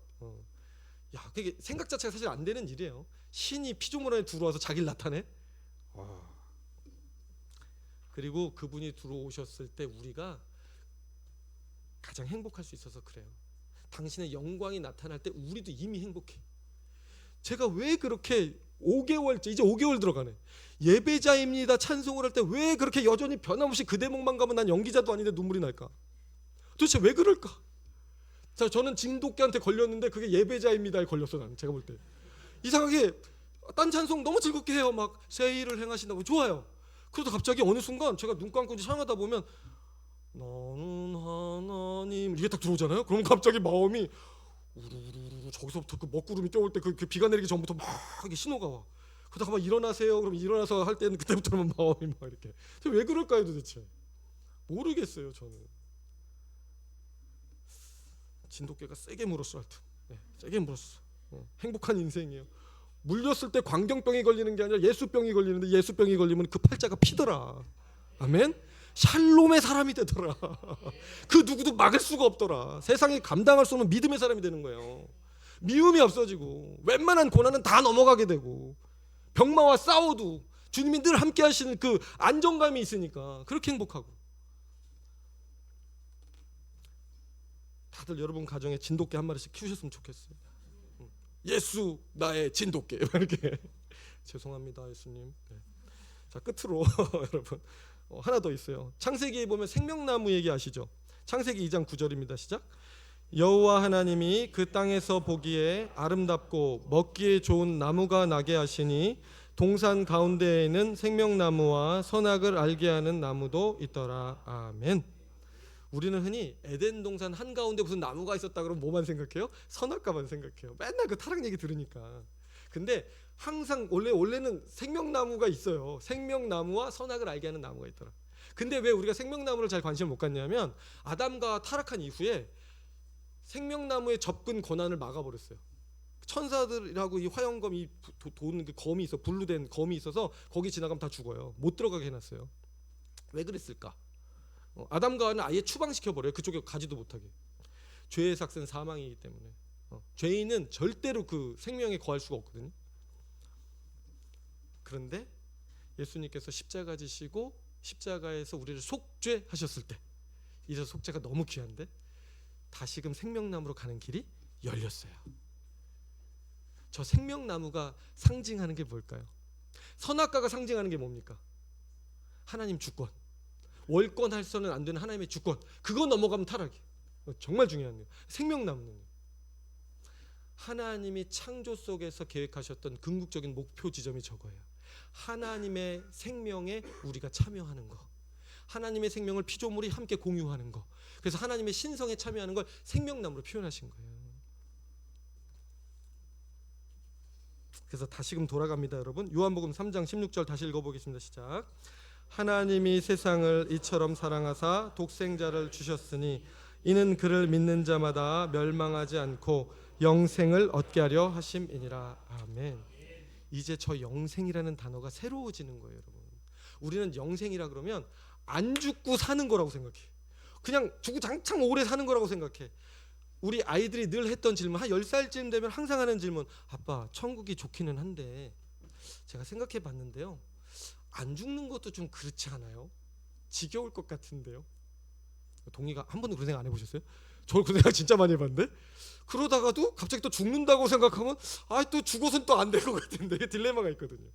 야, 그게 생각 자체가 사실 안 되는 일이에요. 신이 피조물 안에 들어와서 자기를 나타내. 그리고 그분이 들어오셨을 때 우리가 가장 행복할 수 있어서 그래요. 당신의 영광이 나타날 때 우리도 이미 행복해. 제가 왜 그렇게 5개월째 이제 5개월 들어가네. 예배자입니다 찬송을 할 때 왜 그렇게 여전히 변함없이 그 대목만 가면 난 연기자도 아닌데 눈물이 날까? 도대체 왜 그럴까? 자, 저는 진돗개한테 걸렸는데 그게 예배자입니다에 걸렸어. 나는 제가 볼 때 이상하게 딴 찬송 너무 즐겁게 해요. 막 세일을 행하신다고 좋아요. 그러다 갑자기 어느 순간 제가 눈 감고 이제 찬양하다 보면 나는 하나님 이게 딱 들어오잖아요. 그럼 갑자기 마음이 우르르르 저기서부터 그 먹구름이 껴올 때 그 비가 내리기 전부터 막 이게 신호가 와. 그러다가 막 일어나세요. 그럼 일어나서 할 때는 그때부터는 마음이 막 이렇게 왜 그럴까요 도대체? 모르겠어요 저는. 진돗개가 세게 물었어 하여튼. 세게 물었어. 행복한 인생이에요. 물렸을 때 광경병이 걸리는 게 아니라 예수병이 걸리는데 예수병이 걸리면 그 팔자가 피더라. 아멘. 샬롬의 사람이 되더라. 그 누구도 막을 수가 없더라. 세상이 감당할 수 없는 믿음의 사람이 되는 거예요. 미움이 없어지고 웬만한 고난은 다 넘어가게 되고 병마와 싸워도 주님이 늘 함께 하시는 그 안정감이 있으니까 그렇게 행복하고. 다들 여러분 가정에 진돗개 한 마리씩 키우셨으면 좋겠어요. 예수 나의 진돗개 이렇게. 죄송합니다 예수님. 자 끝으로 여러분 하나 더 있어요. 창세기에 보면 생명나무 얘기 아시죠? 창세기 2장 9절입니다. 시작. 여호와 하나님이 그 땅에서 보기에 아름답고 먹기에 좋은 나무가 나게 하시니 동산 가운데에는 생명나무와 선악을 알게 하는 나무도 있더라. 아멘. 우리는 흔히 에덴 동산 한가운데 무슨 나무가 있었다 그러면 뭐만 생각해요? 선악과만 생각해요. 맨날 그 타락 얘기 들으니까. 근데 항상 원래는 생명나무가 있어요. 생명나무와 선악을 알게 하는 나무가 있더라. 근데 왜 우리가 생명나무를 잘 관심을 못 갖냐면 아담과 타락한 이후에 생명나무의 접근 권한을 막아버렸어요. 천사들이라고 이 화영검 이 도는 그 검이 있어, 불로 된 검이 있어서 거기 지나가면 다 죽어요. 못 들어가게 해놨어요. 왜 그랬을까? 아담과 하와는 아예 추방시켜 버려요. 그쪽에 가지도 못하게. 죄의 삭은 사망이기 때문에 죄인은 절대로 그 생명에 거할 수가 없거든요. 그런데 예수님께서 십자가 지시고 십자가에서 우리를 속죄하셨을 때 이제 속죄가 너무 귀한데 다시금 생명나무로 가는 길이 열렸어요. 저 생명나무가 상징하는 게 뭘까요? 선악과가 상징하는 게 뭡니까? 하나님 주권. 월권할서는 안 되는 하나님의 주권. 그거 넘어가면 타락이. 정말 중요한 거예요. 생명나무는 하나님이 창조 속에서 계획하셨던 궁극적인 목표 지점이 저거예요. 하나님의 생명에 우리가 참여하는 거. 하나님의 생명을 피조물이 함께 공유하는 거. 그래서 하나님의 신성에 참여하는 걸 생명나무로 표현하신 거예요. 그래서 다시금 돌아갑니다 여러분. 요한복음 3장 16절 다시 읽어보겠습니다. 시작. 하나님이 세상을 이처럼 사랑하사 독생자를 주셨으니 이는 그를 믿는 자마다 멸망하지 않고 영생을 얻게 하려 하심이니라. 아멘. 이제 저 영생이라는 단어가 새로워지는 거예요 여러분. 우리는 영생이라 그러면 안 죽고 사는 거라고 생각해. 그냥 주구장창 오래 사는 거라고 생각해. 우리 아이들이 늘 했던 질문, 한 10살쯤 되면 항상 하는 질문, 아빠 천국이 좋기는 한데 제가 생각해 봤는데요 안 죽는 것도 좀 그렇지 않아요? 지겨울 것 같은데요. 동의가 한 번도 그런 생각 안 해보셨어요? 저 그 생각 진짜 많이 해봤는데 그러다가도 갑자기 또 죽는다고 생각하면 또 죽어서는 또 안 될 것 같은데 이게 딜레마가 있거든요.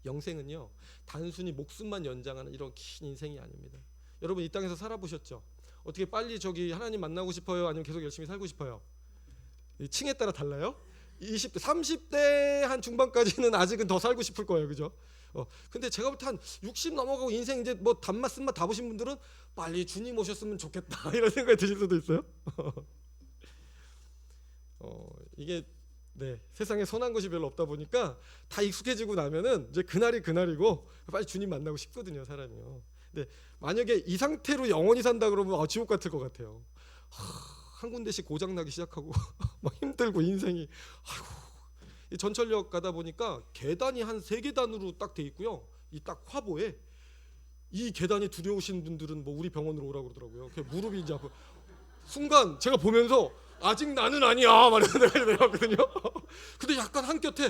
영생은요 단순히 목숨만 연장하는 이런 긴 인생이 아닙니다. 여러분 이 땅에서 살아보셨죠? 어떻게 빨리 저기 하나님 만나고 싶어요? 아니면 계속 열심히 살고 싶어요? 이 층에 따라 달라요? 20대, 30대 한 중반까지는 아직은 더 살고 싶을 거예요, 그죠? 근데 제가 볼 때 한 60 넘어가고 인생 이제 뭐 단맛 쓴맛 다 보신 분들은 빨리 주님 오셨으면 좋겠다 이런 생각이 드실 수도 있어요. 이게 네, 세상에 선한 것이 별로 없다 보니까 다 익숙해지고 나면은 이제 그날이 그날이고 빨리 주님 만나고 싶거든요, 사람이요. 근데 만약에 이 상태로 영원히 산다 그러면 지옥 같을 것 같아요. 한 군데씩 고장 나기 시작하고 막 힘들고 인생이 이 전철역 가다 보니까 계단이 한 3계단으로 딱 돼 있고요. 이 딱 화보에 이 계단이 두려우신 분들은 뭐 우리 병원으로 오라고 그러더라고요. 무릎이 이제 아프. 순간 제가 보면서 아직 나는 아니야 말해서 내가 내려왔거든요. 근데 약간 한곁에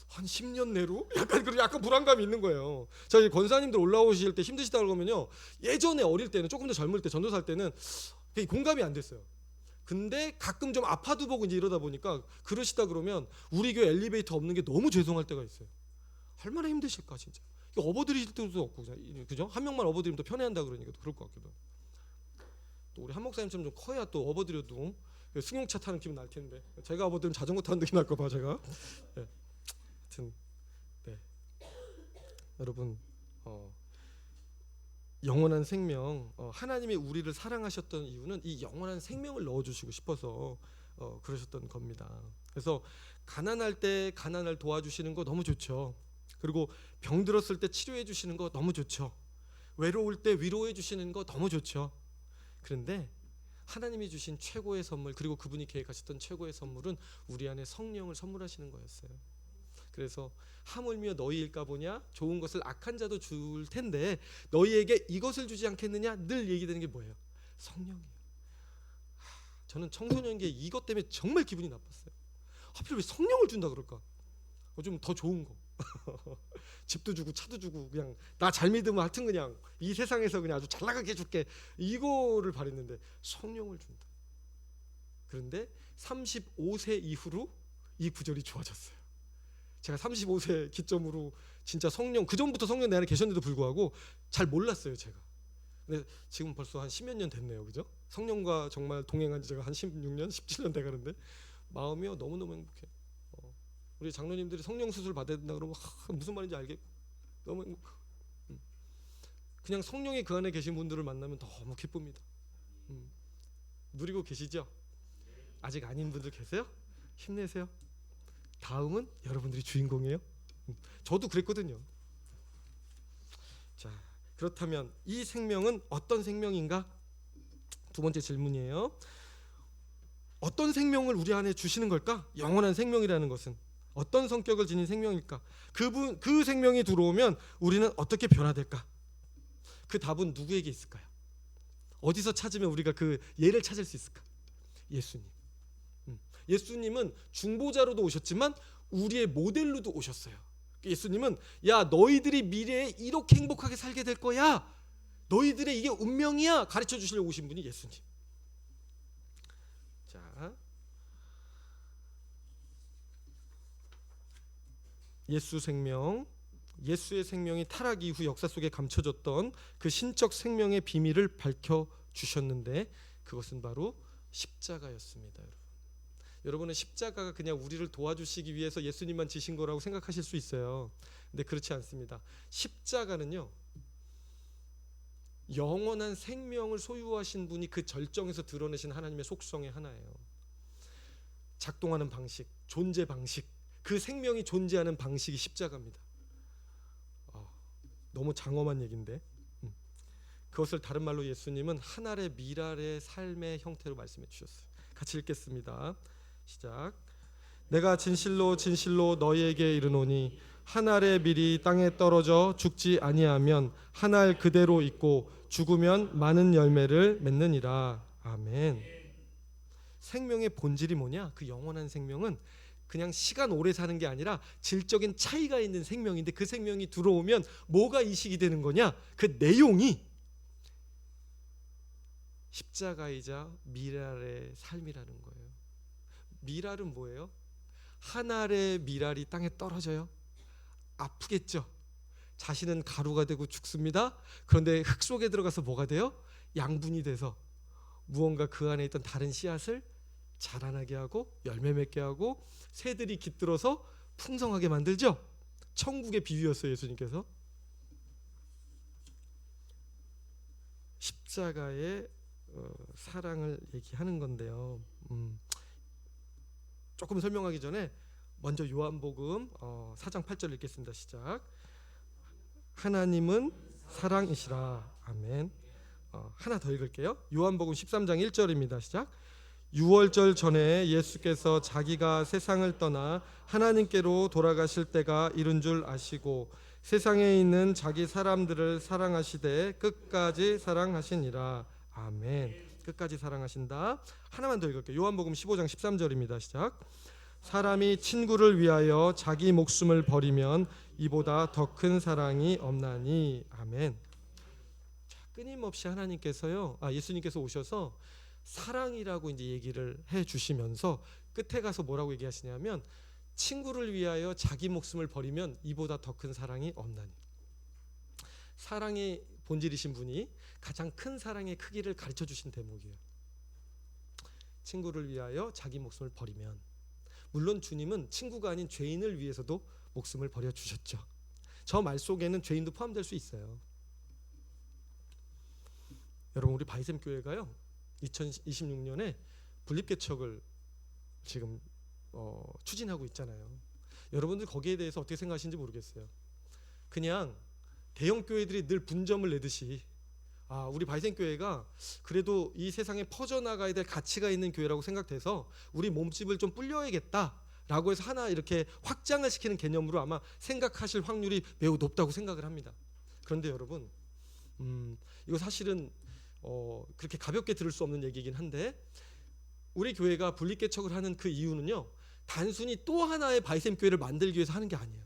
한 10년 내로 약간 불안감이 있는 거예요. 저희 권사님들 올라오실 때 힘드시다 그러면요, 예전에 어릴 때는 조금 더 젊을 때 전도살 때는 공감이 안 됐어요. 근데 가끔 좀 아파도 보고 이제 이러다 보니까 그러시다 그러면 우리 교회 엘리베이터 없는 게 너무 죄송할 때가 있어요. 얼마나 힘드실까 진짜. 업어드릴 때도 없고, 그죠? 한 명만 업어드리면 더 편해한다 그러니까 또 그럴 것 같기도 하고. 또 우리 한 목사님처럼 좀 커야 또 업어드려도 승용차 타는 기분 날 텐데, 제가 업어드리면 자전거 타는 느낌 날까 봐 제가. 네. 하여튼 네. 여러분 영원한 생명, 하나님이 우리를 사랑하셨던 이유는 이 영원한 생명을 넣어주시고 싶어서 그러셨던 겁니다. 그래서 가난할 때 가난을 도와주시는 거 너무 좋죠. 그리고 병 들었을 때 치료해 주시는 거 너무 좋죠. 외로울 때 위로해 주시는 거 너무 좋죠. 그런데 하나님이 주신 최고의 선물, 그리고 그분이 계획하셨던 최고의 선물은 우리 안에 성령을 선물하시는 거였어요. 그래서 하물며 너희일까 보냐, 좋은 것을 악한 자도 줄 텐데 너희에게 이것을 주지 않겠느냐, 늘 얘기되는 게 뭐예요? 성령이에요. 저는 청소년기에 이것 때문에 정말 기분이 나빴어요. 하필 왜 성령을 준다 그럴까? 좀 더 좋은 거 집도 주고 차도 주고 그냥 나 잘 믿으면 하여튼 그냥 이 세상에서 그냥 아주 잘 나가게 해줄게, 이거를 바랬는데 성령을 준다. 그런데 35세 이후로 이 구절이 좋아졌어요. 제가 35세 기점으로 진짜 성령, 그 전부터 성령 내 안에 계셨는데도 불구하고 잘 몰랐어요 제가. 근데 지금 벌써 한 10몇 년 됐네요, 그죠? 성령과 정말 동행한 지 제가 한 16년, 17년 돼가는데 마음이요 너무너무 행복해요. 우리 장로님들이 성령 수술 받아야 된다 그러면 무슨 말인지 알겠고 너무 행복하고, 그냥 성령이 그 안에 계신 분들을 만나면 너무 기쁩니다. 누리고 계시죠? 아직 아닌 분들 계세요? 힘내세요. 다음은 여러분들이 주인공이에요. 저도 그랬거든요. 자, 그렇다면 이 생명은 어떤 생명인가? 두 번째 질문이에요. 어떤 생명을 우리 안에 주시는 걸까? 영원한 생명이라는 것은 어떤 성격을 지닌 생명일까? 그 생명이 들어오면 우리는 어떻게 변화될까? 그 답은 누구에게 있을까요? 어디서 찾으면 우리가 그 예를 찾을 수 있을까? 예수님. 예수님은 중보자로도 오셨지만 우리의 모델로도 오셨어요. 예수님은 야, 너희들이 미래에 이렇게 행복하게 살게 될 거야, 너희들의 이게 운명이야, 가르쳐 주시려고 오신 분이 예수님. 자, 예수 생명, 예수의 생명이 타락 이후 역사 속에 감춰졌던 그 신적 생명의 비밀을 밝혀 주셨는데 그것은 바로 십자가였습니다. 여러분은 십자가가 그냥 우리를 도와주시기 위해서 예수님만 지신 거라고 생각하실 수 있어요. 근데 그렇지 않습니다. 십자가는요, 영원한 생명을 소유하신 분이 그 절정에서 드러내신 하나님의 속성의 하나예요. 작동하는 방식, 존재 방식, 그 생명이 존재하는 방식이 십자가입니다. 너무 장엄한 얘기인데 그것을 다른 말로 예수님은 한 알의 밀알의 삶의 형태로 말씀해 주셨어요. 같이 읽겠습니다. 시작. 내가 진실로 진실로 너희에게 이르노니 한 알의 밀이 땅에 떨어져 죽지 아니하면 한 알 그대로 있고 죽으면 많은 열매를 맺느니라. 아멘. 생명의 본질이 뭐냐? 그 영원한 생명은 그냥 시간 오래 사는 게 아니라 질적인 차이가 있는 생명인데 그 생명이 들어오면 뭐가 이식이 되는 거냐? 그 내용이 십자가이자 밀알의 삶이라는 거예요. 밀알은 뭐예요? 한 알의 밀알이 땅에 떨어져요. 아프겠죠. 자신은 가루가 되고 죽습니다. 그런데 흙 속에 들어가서 뭐가 돼요? 양분이 돼서 무언가 그 안에 있던 다른 씨앗을 자라나게 하고 열매 맺게 하고 새들이 깃들어서 풍성하게 만들죠. 천국의 비유였어요. 예수님께서 십자가의 사랑을 얘기하는 건데요. 조금 설명하기 전에 먼저 요한복음 4장 8절 읽겠습니다. 시작. 하나님은 사랑이시라. 아멘. 하나 더 읽을게요. 요한복음 13장 1절입니다. 시작. 유월절 전에 예수께서 자기가 세상을 떠나 하나님께로 돌아가실 때가 이른 줄 아시고 세상에 있는 자기 사람들을 사랑하시되 끝까지 사랑하시니라. 아멘. 끝까지 사랑하신다. 하나만 더 읽을게요. 요한복음 15장 13절입니다. 시작. 사람이 친구를 위하여 자기 목숨을 버리면 이보다 더 큰 사랑이 없나니. 아멘. 자, 끊임없이 하나님께서요, 예수님께서 오셔서 사랑이라고 이제 얘기를 해 주시면서 끝에 가서 뭐라고 얘기하시냐면 친구를 위하여 자기 목숨을 버리면 이보다 더 큰 사랑이 없나니. 사랑의 본질이신 분이 가장 큰 사랑의 크기를 가르쳐 주신 대목이에요. 친구를 위하여 자기 목숨을 버리면, 물론 주님은 친구가 아닌 죄인을 위해서도 목숨을 버려 주셨죠. 저 말 속에는 죄인도 포함될 수 있어요. 여러분, 우리 바이샘 교회가요 2026년에 분립개척을 지금 추진하고 있잖아요. 여러분들 거기에 대해서 어떻게 생각하시는지 모르겠어요. 그냥 대형 교회들이 늘 분점을 내듯이 우리 바이샘 교회가 그래도 이 세상에 퍼져나가야 될 가치가 있는 교회라고 생각돼서 우리 몸집을 좀 불려야겠다라고 해서 하나 이렇게 확장을 시키는 개념으로 아마 생각하실 확률이 매우 높다고 생각을 합니다. 그런데 여러분, 이거 사실은 그렇게 가볍게 들을 수 없는 얘기이긴 한데, 우리 교회가 분립개척을 하는 그 이유는요, 단순히 또 하나의 바이샘 교회를 만들기 위해서 하는 게 아니에요.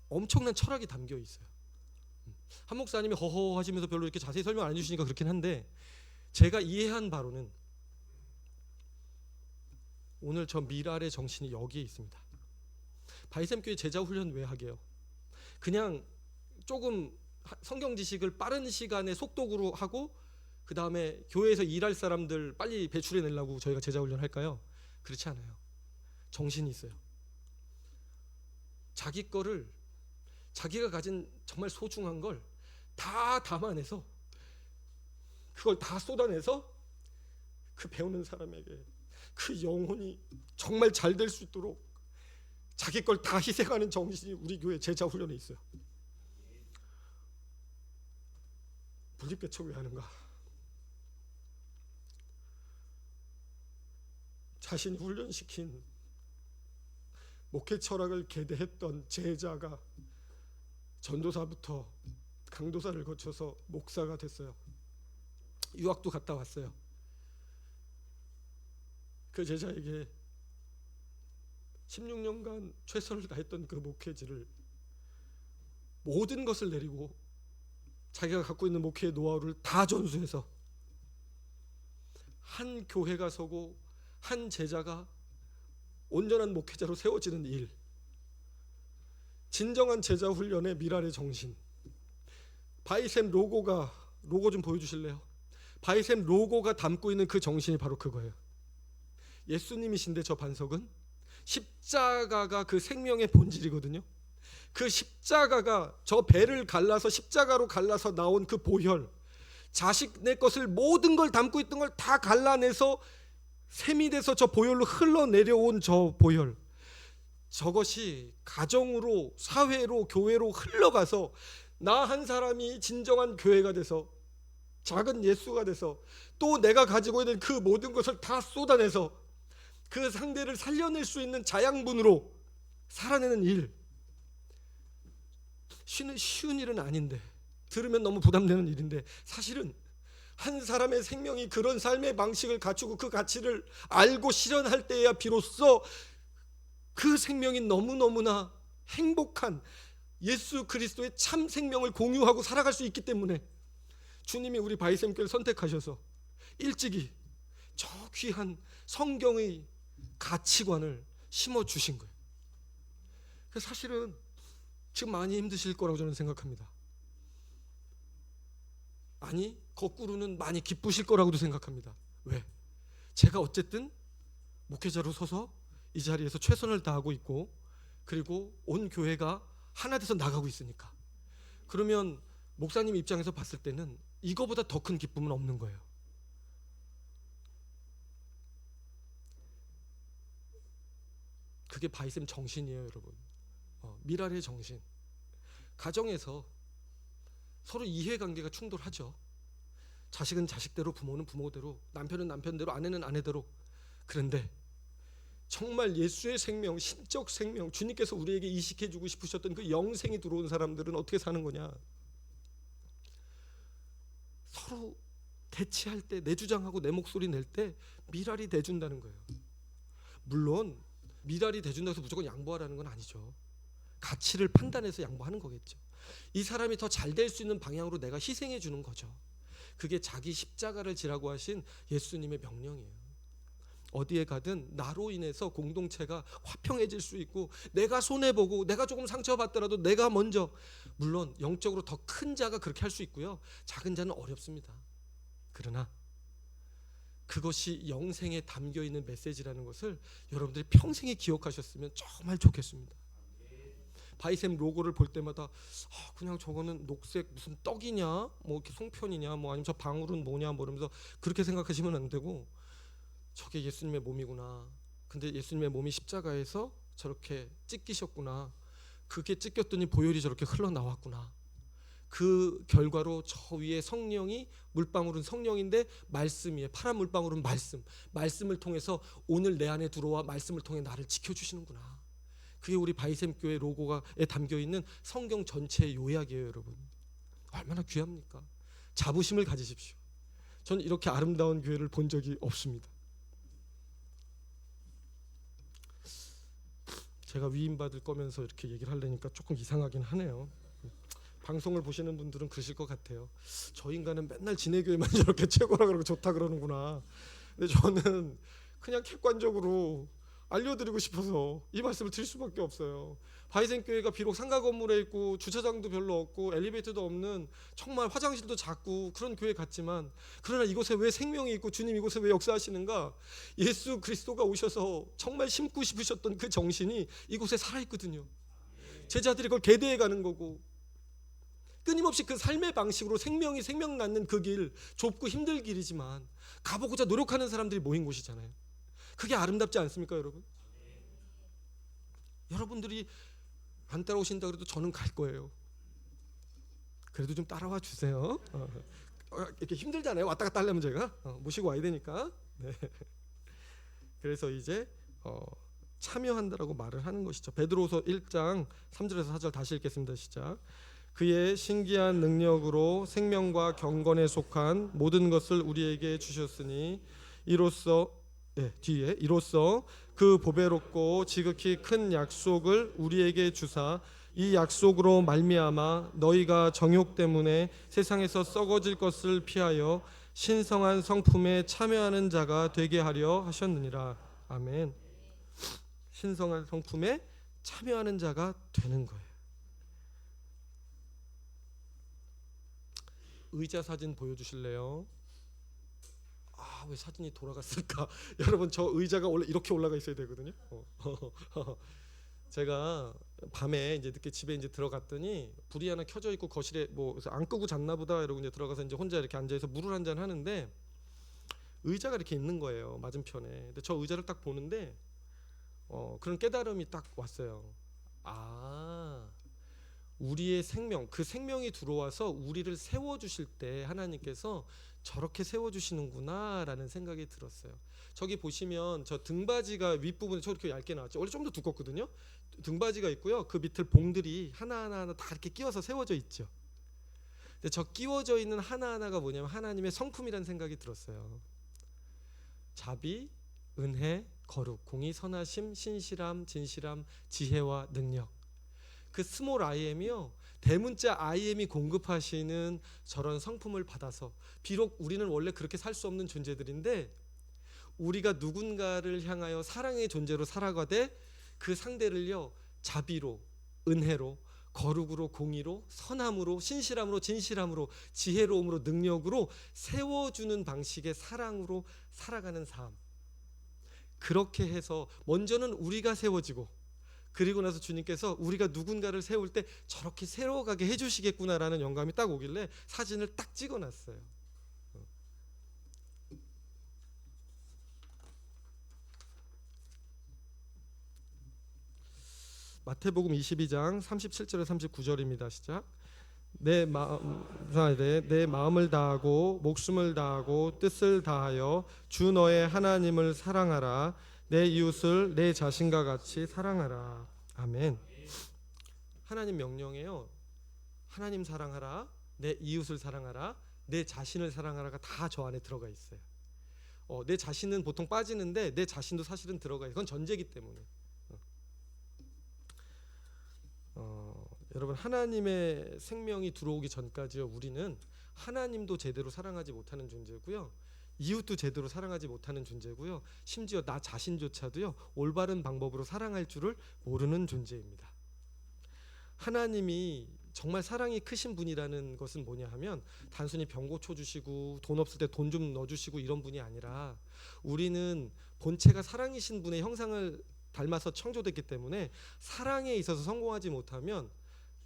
엄청난 철학이 담겨 있어요. 한 목사님이 허허 하시면서 별로 이렇게 자세히 설명 안 해주시니까 그렇긴 한데, 제가 이해한 바로는 오늘 저 미랄의 정신이 여기에 있습니다. 바이샘 교회 제자 훈련 왜 하게요? 그냥 조금 성경 지식을 빠른 시간에 속독으로 하고 그 다음에 교회에서 일할 사람들 빨리 배출해 내려고 저희가 제자 훈련 할까요? 그렇지 않아요. 정신이 있어요. 자기 거를, 자기가 가진 정말 소중한 걸 다 담아내서, 그걸 다 쏟아내서 그 배우는 사람에게 그 영혼이 정말 잘 될 수 있도록 자기 걸 다 희생하는 정신이 우리 교회 제자 훈련에 있어요. 분립개척 왜 하는가? 자신이 훈련시킨 목회 철학을 계대했던 제자가 전도사부터 강도사를 거쳐서 목사가 됐어요. 유학도 갔다 왔어요. 그 제자에게 16년간 최선을 다했던 그 목회지를 모든 것을 내리고 자기가 갖고 있는 목회의 노하우를 다 전수해서 한 교회가 서고 한 제자가 온전한 목회자로 세워지는 일, 진정한 제자 훈련의 미랄의 정신. 바이샘 로고 좀 보여주실래요? 바이샘 로고가 담고 있는 그 정신이 바로 그거예요. 예수님이신데 저 반석은 십자가가 그 생명의 본질이거든요. 그 십자가가 저 배를 갈라서 십자가로 갈라서 나온 그 보혈, 자신의 것을 모든 걸 담고 있던 걸 다 갈라내서 샘이 돼서 저 보혈로 흘러내려온 저 보혈, 저것이 가정으로, 사회로, 교회로 흘러가서 나 한 사람이 진정한 교회가 돼서 작은 예수가 돼서 또 내가 가지고 있는 그 모든 것을 다 쏟아내서 그 상대를 살려낼 수 있는 자양분으로 살아내는 일, 쉬운 일은 아닌데, 들으면 너무 부담되는 일인데, 사실은 한 사람의 생명이 그런 삶의 방식을 갖추고 그 가치를 알고 실현할 때야 비로소 그 생명이 너무너무나 행복한 예수 그리스도의 참 생명을 공유하고 살아갈 수 있기 때문에 주님이 우리 바이샘교회를 선택하셔서 일찍이 저 귀한 성경의 가치관을 심어주신 거예요. 그래서 사실은 지금 많이 힘드실 거라고 저는 생각합니다. 아니, 거꾸로는 많이 기쁘실 거라고도 생각합니다. 왜? 제가 어쨌든 목회자로 서서 이 자리에서 최선을 다하고 있고, 그리고 온 교회가 하나 돼서 나가고 있으니까, 그러면 목사님 입장에서 봤을 때는 이거보다 더 큰 기쁨은 없는 거예요. 그게 바이셈 정신이에요, 여러분. 미랄의 정신. 가정에서 서로 이해관계가 충돌하죠. 자식은 자식대로, 부모는 부모대로, 남편은 남편대로, 아내는 아내대로. 그런데 정말 예수의 생명, 신적 생명, 주님께서 우리에게 이식해주고 싶으셨던 그 영생이 들어온 사람들은 어떻게 사는 거냐? 서로 대치할 때, 내 주장하고 내 목소리 낼 때 미랄이 돼준다는 거예요. 물론 미랄이 돼준다고 해서 무조건 양보하라는 건 아니죠. 가치를 판단해서 양보하는 거겠죠. 이 사람이 더 잘 될 수 있는 방향으로 내가 희생해 주는 거죠. 그게 자기 십자가를 지라고 하신 예수님의 명령이에요. 어디에 가든 나로 인해서 공동체가 화평해질 수 있고, 내가 손해보고 내가 조금 상처받더라도 내가 먼저, 물론 영적으로 더 큰 자가 그렇게 할 수 있고요, 작은 자는 어렵습니다. 그러나 그것이 영생에 담겨있는 메시지라는 것을 여러분들이 평생에 기억하셨으면 정말 좋겠습니다. 바이셈 로고를 볼 때마다 그냥 저거는 녹색 무슨 떡이냐, 뭐 이렇게 송편이냐, 뭐 아니면 저 방울은 뭐냐, 뭐 이러면서 그렇게 생각하시면 안 되고, 저게 예수님의 몸이구나. 근데 예수님의 몸이 십자가에서 저렇게 찢기셨구나. 그게 찢겼더니 보혈이 저렇게 흘러나왔구나. 그 결과로 저 위에 성령이, 물방울은 성령인데 말씀이에요. 파란 물방울은 말씀을 통해서 오늘 내 안에 들어와 말씀을 통해 나를 지켜주시는구나. 그게 우리 바이셈 교회 로고에 담겨있는 성경 전체의 요약이에요, 여러분. 얼마나 귀합니까? 자부심을 가지십시오. 전 이렇게 아름다운 교회를 본 적이 없습니다. 제가 위임받을 거면서 이렇게 얘기를 하려니까 조금 이상하긴 하네요. 방송을 보시는 분들은 그러실 것 같아요. 저 인간은 맨날 지네 교회만 저렇게 최고라 그러고 좋다 그러는구나. 근데 저는 그냥 객관적으로 알려드리고 싶어서 이 말씀을 드릴 수밖에 없어요. 바이셈 교회가 비록 상가 건물에 있고 주차장도 별로 없고 엘리베이터도 없는 정말 화장실도 작고 그런 교회 같지만, 그러나 이곳에 왜 생명이 있고 주님 이곳에 왜 역사하시는가? 예수 그리스도가 오셔서 정말 심고 싶으셨던 그 정신이 이곳에 살아있거든요. 제자들이 그걸 계대해 가는 거고, 끊임없이 그 삶의 방식으로 생명이 생명 낳는 그 길, 좁고 힘들 길이지만 가보고자 노력하는 사람들이 모인 곳이잖아요. 그게 아름답지 않습니까, 여러분? 여러분들이 안 따라오신다 그래도 저는 갈 거예요. 그래도 좀 따라와 주세요. 이렇게 힘들잖아요. 왔다 갔다 하려면 제가 모시고 와야 되니까. 네. 그래서 이제 참여한다라고 말을 하는 것이죠. 베드로서 1장 3절에서 4절 다시 읽겠습니다. 시작. 그의 신기한 능력으로 생명과 경건에 속한 모든 것을 우리에게 주셨으니 이로써 그 보배롭고 지극히 큰 약속을 우리에게 주사 이 약속으로 말미암아 너희가 정욕 때문에 세상에서 썩어질 것을 피하여 신성한 성품에 참여하는 자가 되게 하려 하셨느니라. 아멘. 신성한 성품에 참여하는 자가 되는 거예요. 의자 사진 보여주실래요? 왜 사진이 돌아갔을까? 여러분, 저 의자가 원래 이렇게 올라가 있어야 되거든요. 제가 밤에 이제 늦게 집에 이제 들어갔더니 불이 하나 켜져 있고 거실에 뭐 안 끄고 잤나 보다 이러고 이제 들어가서 이제 혼자 이렇게 앉아서 물을 한 잔 하는데 의자가 이렇게 있는 거예요, 맞은편에. 근데 저 의자를 딱 보는데 그런 깨달음이 딱 왔어요. 우리의 생명, 그 생명이 들어와서 우리를 세워주실 때 하나님께서 저렇게 세워주시는구나 라는 생각이 들었어요. 저기 보시면 저 등받이가 윗부분에 저렇게 얇게 나왔죠. 원래 좀 더 두껍거든요. 등받이가 있고요. 그 밑을 봉들이 하나하나 다 이렇게 끼워서 세워져 있죠. 근데 저 끼워져 있는 하나하나가 뭐냐면 하나님의 성품이라는 생각이 들었어요. 자비, 은혜, 거룩, 공의, 선하심, 신실함, 진실함, 지혜와 능력. 그 스몰 IM이요, 대문자 IM이 공급하시는 저런 성품을 받아서, 비록 우리는 원래 그렇게 살 수 없는 존재들인데 우리가 누군가를 향하여 사랑의 존재로 살아가되 그 상대를요 자비로, 은혜로, 거룩으로, 공의로, 선함으로, 신실함으로, 진실함으로, 지혜로움으로, 능력으로 세워주는 방식의 사랑으로 살아가는 삶. 그렇게 해서 먼저는 우리가 세워지고 그리고 나서 주님께서 우리가 누군가를 세울 때 저렇게 세워가게 해주시겠구나라는 영감이 딱 오길래 사진을 딱 찍어놨어요. 마태복음 22장 37절에 39절입니다. 시작. 내 마음을 다하고 목숨을 다하고 뜻을 다하여 주 너의 하나님을 사랑하라. 내 이웃을 내 자신과 같이 사랑하라. 아멘. 하나님 명령에요. 하나님 사랑하라, 내 이웃을 사랑하라, 내 자신을 사랑하라가 다 저 안에 들어가 있어요. 내 자신은 보통 빠지는데 내 자신도 사실은 들어가 있어요. 그건 전제이기 때문에. 여러분, 하나님의 생명이 들어오기 전까지요, 우리는 하나님도 제대로 사랑하지 못하는 존재고요, 이웃도 제대로 사랑하지 못하는 존재고요, 심지어 나 자신조차도요 올바른 방법으로 사랑할 줄을 모르는 존재입니다. 하나님이 정말 사랑이 크신 분이라는 것은 뭐냐 하면 단순히 병 고쳐주시고 돈 없을 때 돈 좀 넣어주시고 이런 분이 아니라, 우리는 본체가 사랑이신 분의 형상을 닮아서 창조됐기 때문에 사랑에 있어서 성공하지 못하면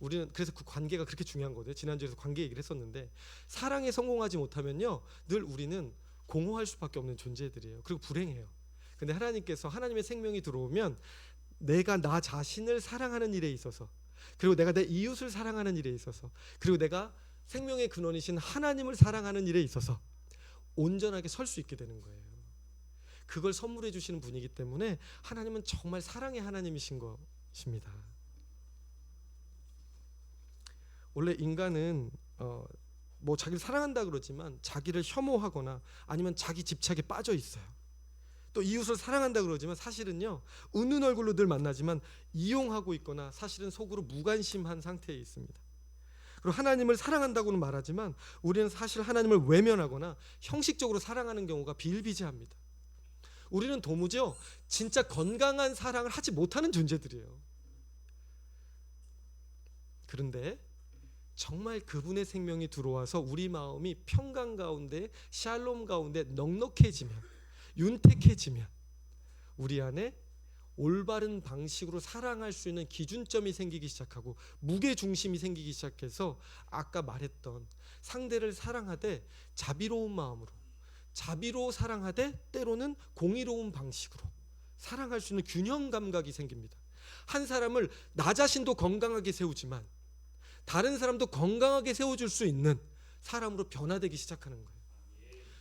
우리는, 그래서 그 관계가 그렇게 중요한 거예요. 지난주에서 관계 얘기를 했었는데, 사랑에 성공하지 못하면요 늘 우리는 공허할 수밖에 없는 존재들이에요. 그리고 불행해요. 근데 하나님께서, 하나님의 생명이 들어오면 내가 나 자신을 사랑하는 일에 있어서, 그리고 내가 내 이웃을 사랑하는 일에 있어서, 그리고 내가 생명의 근원이신 하나님을 사랑하는 일에 있어서 온전하게 설 수 있게 되는 거예요. 그걸 선물해 주시는 분이기 때문에 하나님은 정말 사랑의 하나님이신 것입니다. 원래 인간은 뭐 자기를 사랑한다 그러지만 자기를 혐오하거나 아니면 자기 집착에 빠져 있어요. 또 이웃을 사랑한다 그러지만 사실은요 웃는 얼굴로 늘 만나지만 이용하고 있거나 사실은 속으로 무관심한 상태에 있습니다. 그리고 하나님을 사랑한다고는 말하지만 우리는 사실 하나님을 외면하거나 형식적으로 사랑하는 경우가 비일비재합니다. 우리는 도무지요 진짜 건강한 사랑을 하지 못하는 존재들이에요. 그런데 정말 그분의 생명이 들어와서 우리 마음이 평강 가운데, 샬롬 가운데 넉넉해지면, 윤택해지면 우리 안에 올바른 방식으로 사랑할 수 있는 기준점이 생기기 시작하고 무게중심이 생기기 시작해서 아까 말했던 상대를 사랑하되 자비로운 마음으로, 자비로 사랑하되 때로는 공의로운 방식으로 사랑할 수 있는 균형 감각이 생깁니다. 한 사람을 나 자신도 건강하게 세우지만 다른 사람도 건강하게 세워줄 수 있는 사람으로 변화되기 시작하는 거예요.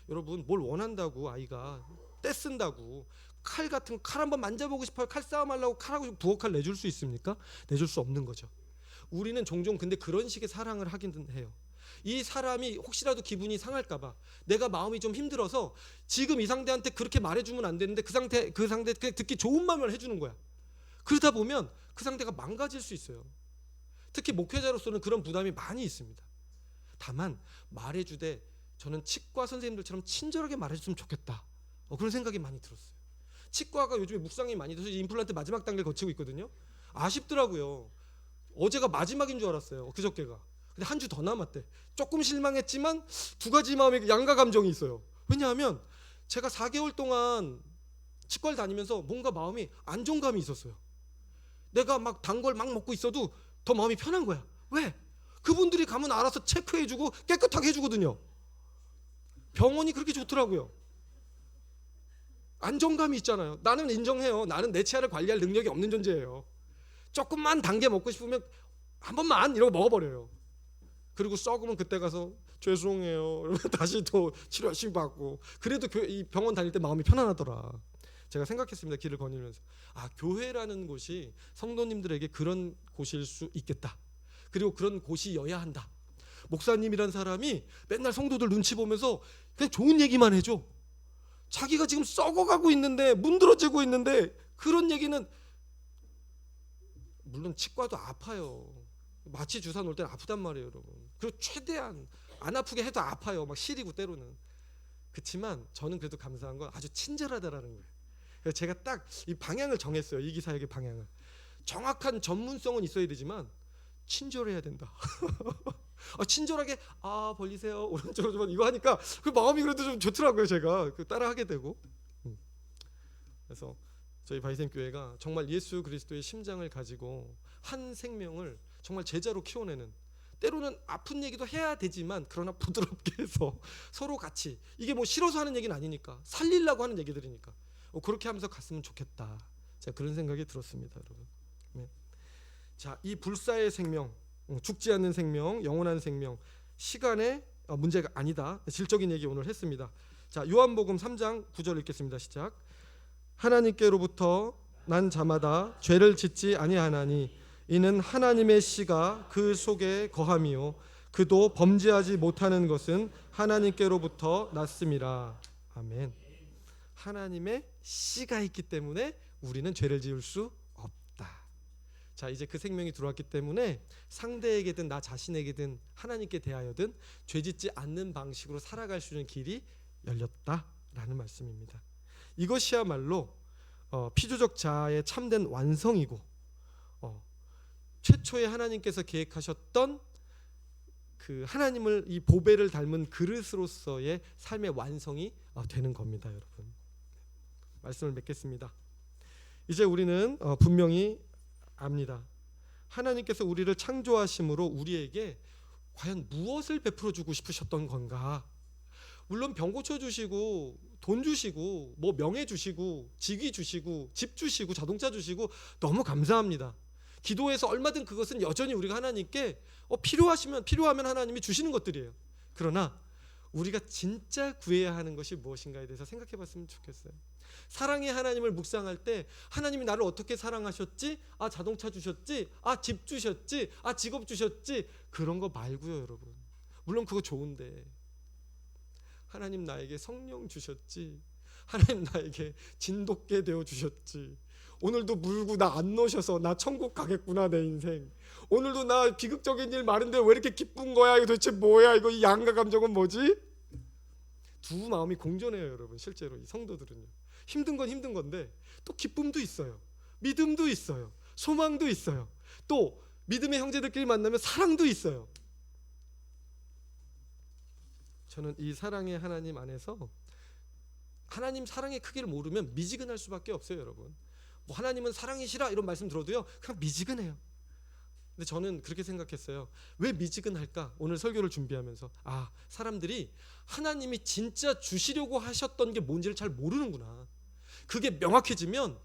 여러분, 뭘 원한다고 아이가 떼쓴다고 칼 같은 칼 한번 만져보고 싶어요. 칼싸움 하려고 칼하고 부엌칼 내줄 수 있습니까? 내줄 수 없는 거죠. 우리는 종종 근데 그런 식의 사랑을 하긴 해요. 이 사람이 혹시라도 기분이 상할까봐, 내가 마음이 좀 힘들어서 지금 이 상대한테 그렇게 말해주면 안 되는데 그 상대 듣기 좋은 말만 해주는 거야. 그러다 보면 그 상대가 망가질 수 있어요. 특히 목회자로서는 그런 부담이 많이 있습니다. 다만 말해주되 저는 치과 선생님들처럼 친절하게 말해줬으면 좋겠다, 그런 생각이 많이 들었어요. 치과가 요즘에 묵상이 많이 돼서 임플란트 마지막 단계를 거치고 있거든요. 아쉽더라고요. 어제가 마지막인 줄 알았어요. 그저께가. 근데 한 주 더 남았대. 조금 실망했지만 두 가지 마음의 양가 감정이 있어요. 왜냐하면 제가 4개월 동안 치과를 다니면서 뭔가 마음이 안정감이 있었어요. 내가 막 단 걸 막 먹고 있어도 더 마음이 편한 거야. 왜? 그분들이 가면 알아서 체크해주고 깨끗하게 해주거든요. 병원이 그렇게 좋더라고요. 안정감이 있잖아요. 나는 인정해요. 나는 내 치아를 관리할 능력이 없는 존재예요. 조금만 단 게 먹고 싶으면 한 번만 이러고 먹어버려요. 그리고 썩으면 그때 가서 죄송해요 이러면 다시 또 치료 열심히 받고, 그래도 이 병원 다닐 때 마음이 편안하더라. 제가 생각했습니다. 길을 거니면서 교회라는 곳이 성도님들에게 그런 곳일 수 있겠다. 그리고 그런 곳이어야 한다. 목사님이란 사람이 맨날 성도들 눈치 보면서 그냥 좋은 얘기만 해줘. 자기가 지금 썩어가고 있는데, 문드러지고 있는데, 그런 얘기는, 물론 치과도 아파요. 마취 주사 놓을 때는 아프단 말이에요, 여러분. 그리고 최대한 안 아프게 해도 아파요. 막 시리고 때로는. 그렇지만 저는 그래도 감사한 건 아주 친절하다라는 거예요. 그래서 제가 딱 이 방향을 정했어요. 이 기사역의 방향을. 정확한 전문성은 있어야 되지만 친절해야 된다. 친절하게 벌리세요 오른쪽으로 이거 하니까 그 마음이 그래도 좀 좋더라고요. 제가 따라 하게 되고. 그래서 저희 바이샘 교회가 정말 예수 그리스도의 심장을 가지고 한 생명을 정말 제자로 키워내는, 때로는 아픈 얘기도 해야 되지만 그러나 부드럽게 해서 서로 같이, 이게 뭐 싫어서 하는 얘기는 아니니까, 살리려고 하는 얘기들이니까 그렇게 하면서 갔으면 좋겠다. 제가 그런 생각이 들었습니다, 여러분. 네. 자, 이 불사의 생명, 죽지 않는 생명, 영원한 생명, 시간의 문제가 아니다. 질적인 얘기 오늘 했습니다. 자, 요한복음 3장 9절 읽겠습니다. 시작. 하나님께로부터 난 자마다 죄를 짓지 아니하나니 이는 하나님의 씨가 그 속에 거함이요 그도 범죄하지 못하는 것은 하나님께로부터 났음이라. 아멘. 하나님의 씨가 있기 때문에 우리는 죄를 지을 수 없다. 자, 이제 그 생명이 들어왔기 때문에 상대에게든 나 자신에게든 하나님께 대하여든 죄짓지 않는 방식으로 살아갈 수 있는 길이 열렸다라는 말씀입니다. 이것이야말로 피조적 자아의 참된 완성이고 최초에 하나님께서 계획하셨던 그 하나님을, 이 보배를 닮은 그릇으로서의 삶의 완성이 되는 겁니다, 여러분. 말씀을 맺겠습니다. 이제 우리는 분명히 압니다. 하나님께서 우리를 창조하심으로 우리에게 과연 무엇을 베풀어 주고 싶으셨던 건가? 물론 병 고쳐 주시고 돈 주시고 뭐 명예 주시고 직위 주시고 집 주시고 자동차 주시고 너무 감사합니다. 기도해서 얼마든 그것은 여전히 우리가 하나님께 필요하면 하나님이 주시는 것들이에요. 그러나 우리가 진짜 구해야 하는 것이 무엇인가에 대해서 생각해 봤으면 좋겠어요. 사랑의 하나님을 묵상할 때 하나님이 나를 어떻게 사랑하셨지? 아, 자동차 주셨지? 아, 집 주셨지? 아, 직업 주셨지? 그런 거 말고요, 여러분. 물론 그거 좋은데 하나님 나에게 성령 주셨지? 하나님 나에게 진돗개 되어 주셨지? 오늘도 물고 나 안 놓으셔서 나 천국 가겠구나, 내 인생. 오늘도 나 비극적인 일 많은데 왜 이렇게 기쁜 거야? 이거 도대체 뭐야? 이거 이 양가 감정은 뭐지? 두 마음이 공존해요, 여러분. 실제로 이 성도들은요. 힘든 건 힘든 건데 또 기쁨도 있어요. 믿음도 있어요. 소망도 있어요. 또 믿음의 형제들끼리 만나면 사랑도 있어요. 저는 이 사랑의 하나님 안에서 하나님 사랑의 크기를 모르면 미지근할 수밖에 없어요, 여러분. 뭐 하나님은 사랑이시라 이런 말씀 들어도요, 그냥 미지근해요. 근데 저는 그렇게 생각했어요. 왜 미지근할까? 오늘 설교를 준비하면서 사람들이 하나님이 진짜 주시려고 하셨던 게 뭔지를 잘 모르는구나. 그게 명확해지면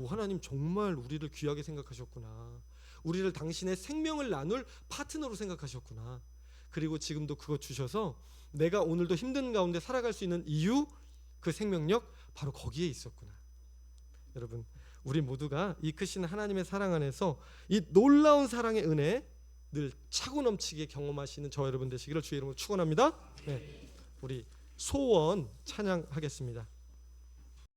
하나님 정말 우리를 귀하게 생각하셨구나. 우리를 당신의 생명을 나눌 파트너로 생각하셨구나. 그리고 지금도 그거 주셔서 내가 오늘도 힘든 가운데 살아갈 수 있는 이유, 그 생명력 바로 거기에 있었구나. 여러분, 우리 모두가 이 크신 하나님의 사랑 안에서 이 놀라운 사랑의 은혜 늘 차고 넘치게 경험하시는 저 여러분 되시기를 주의 이름으로 축원합니다. 네, 우리 소원 찬양하겠습니다.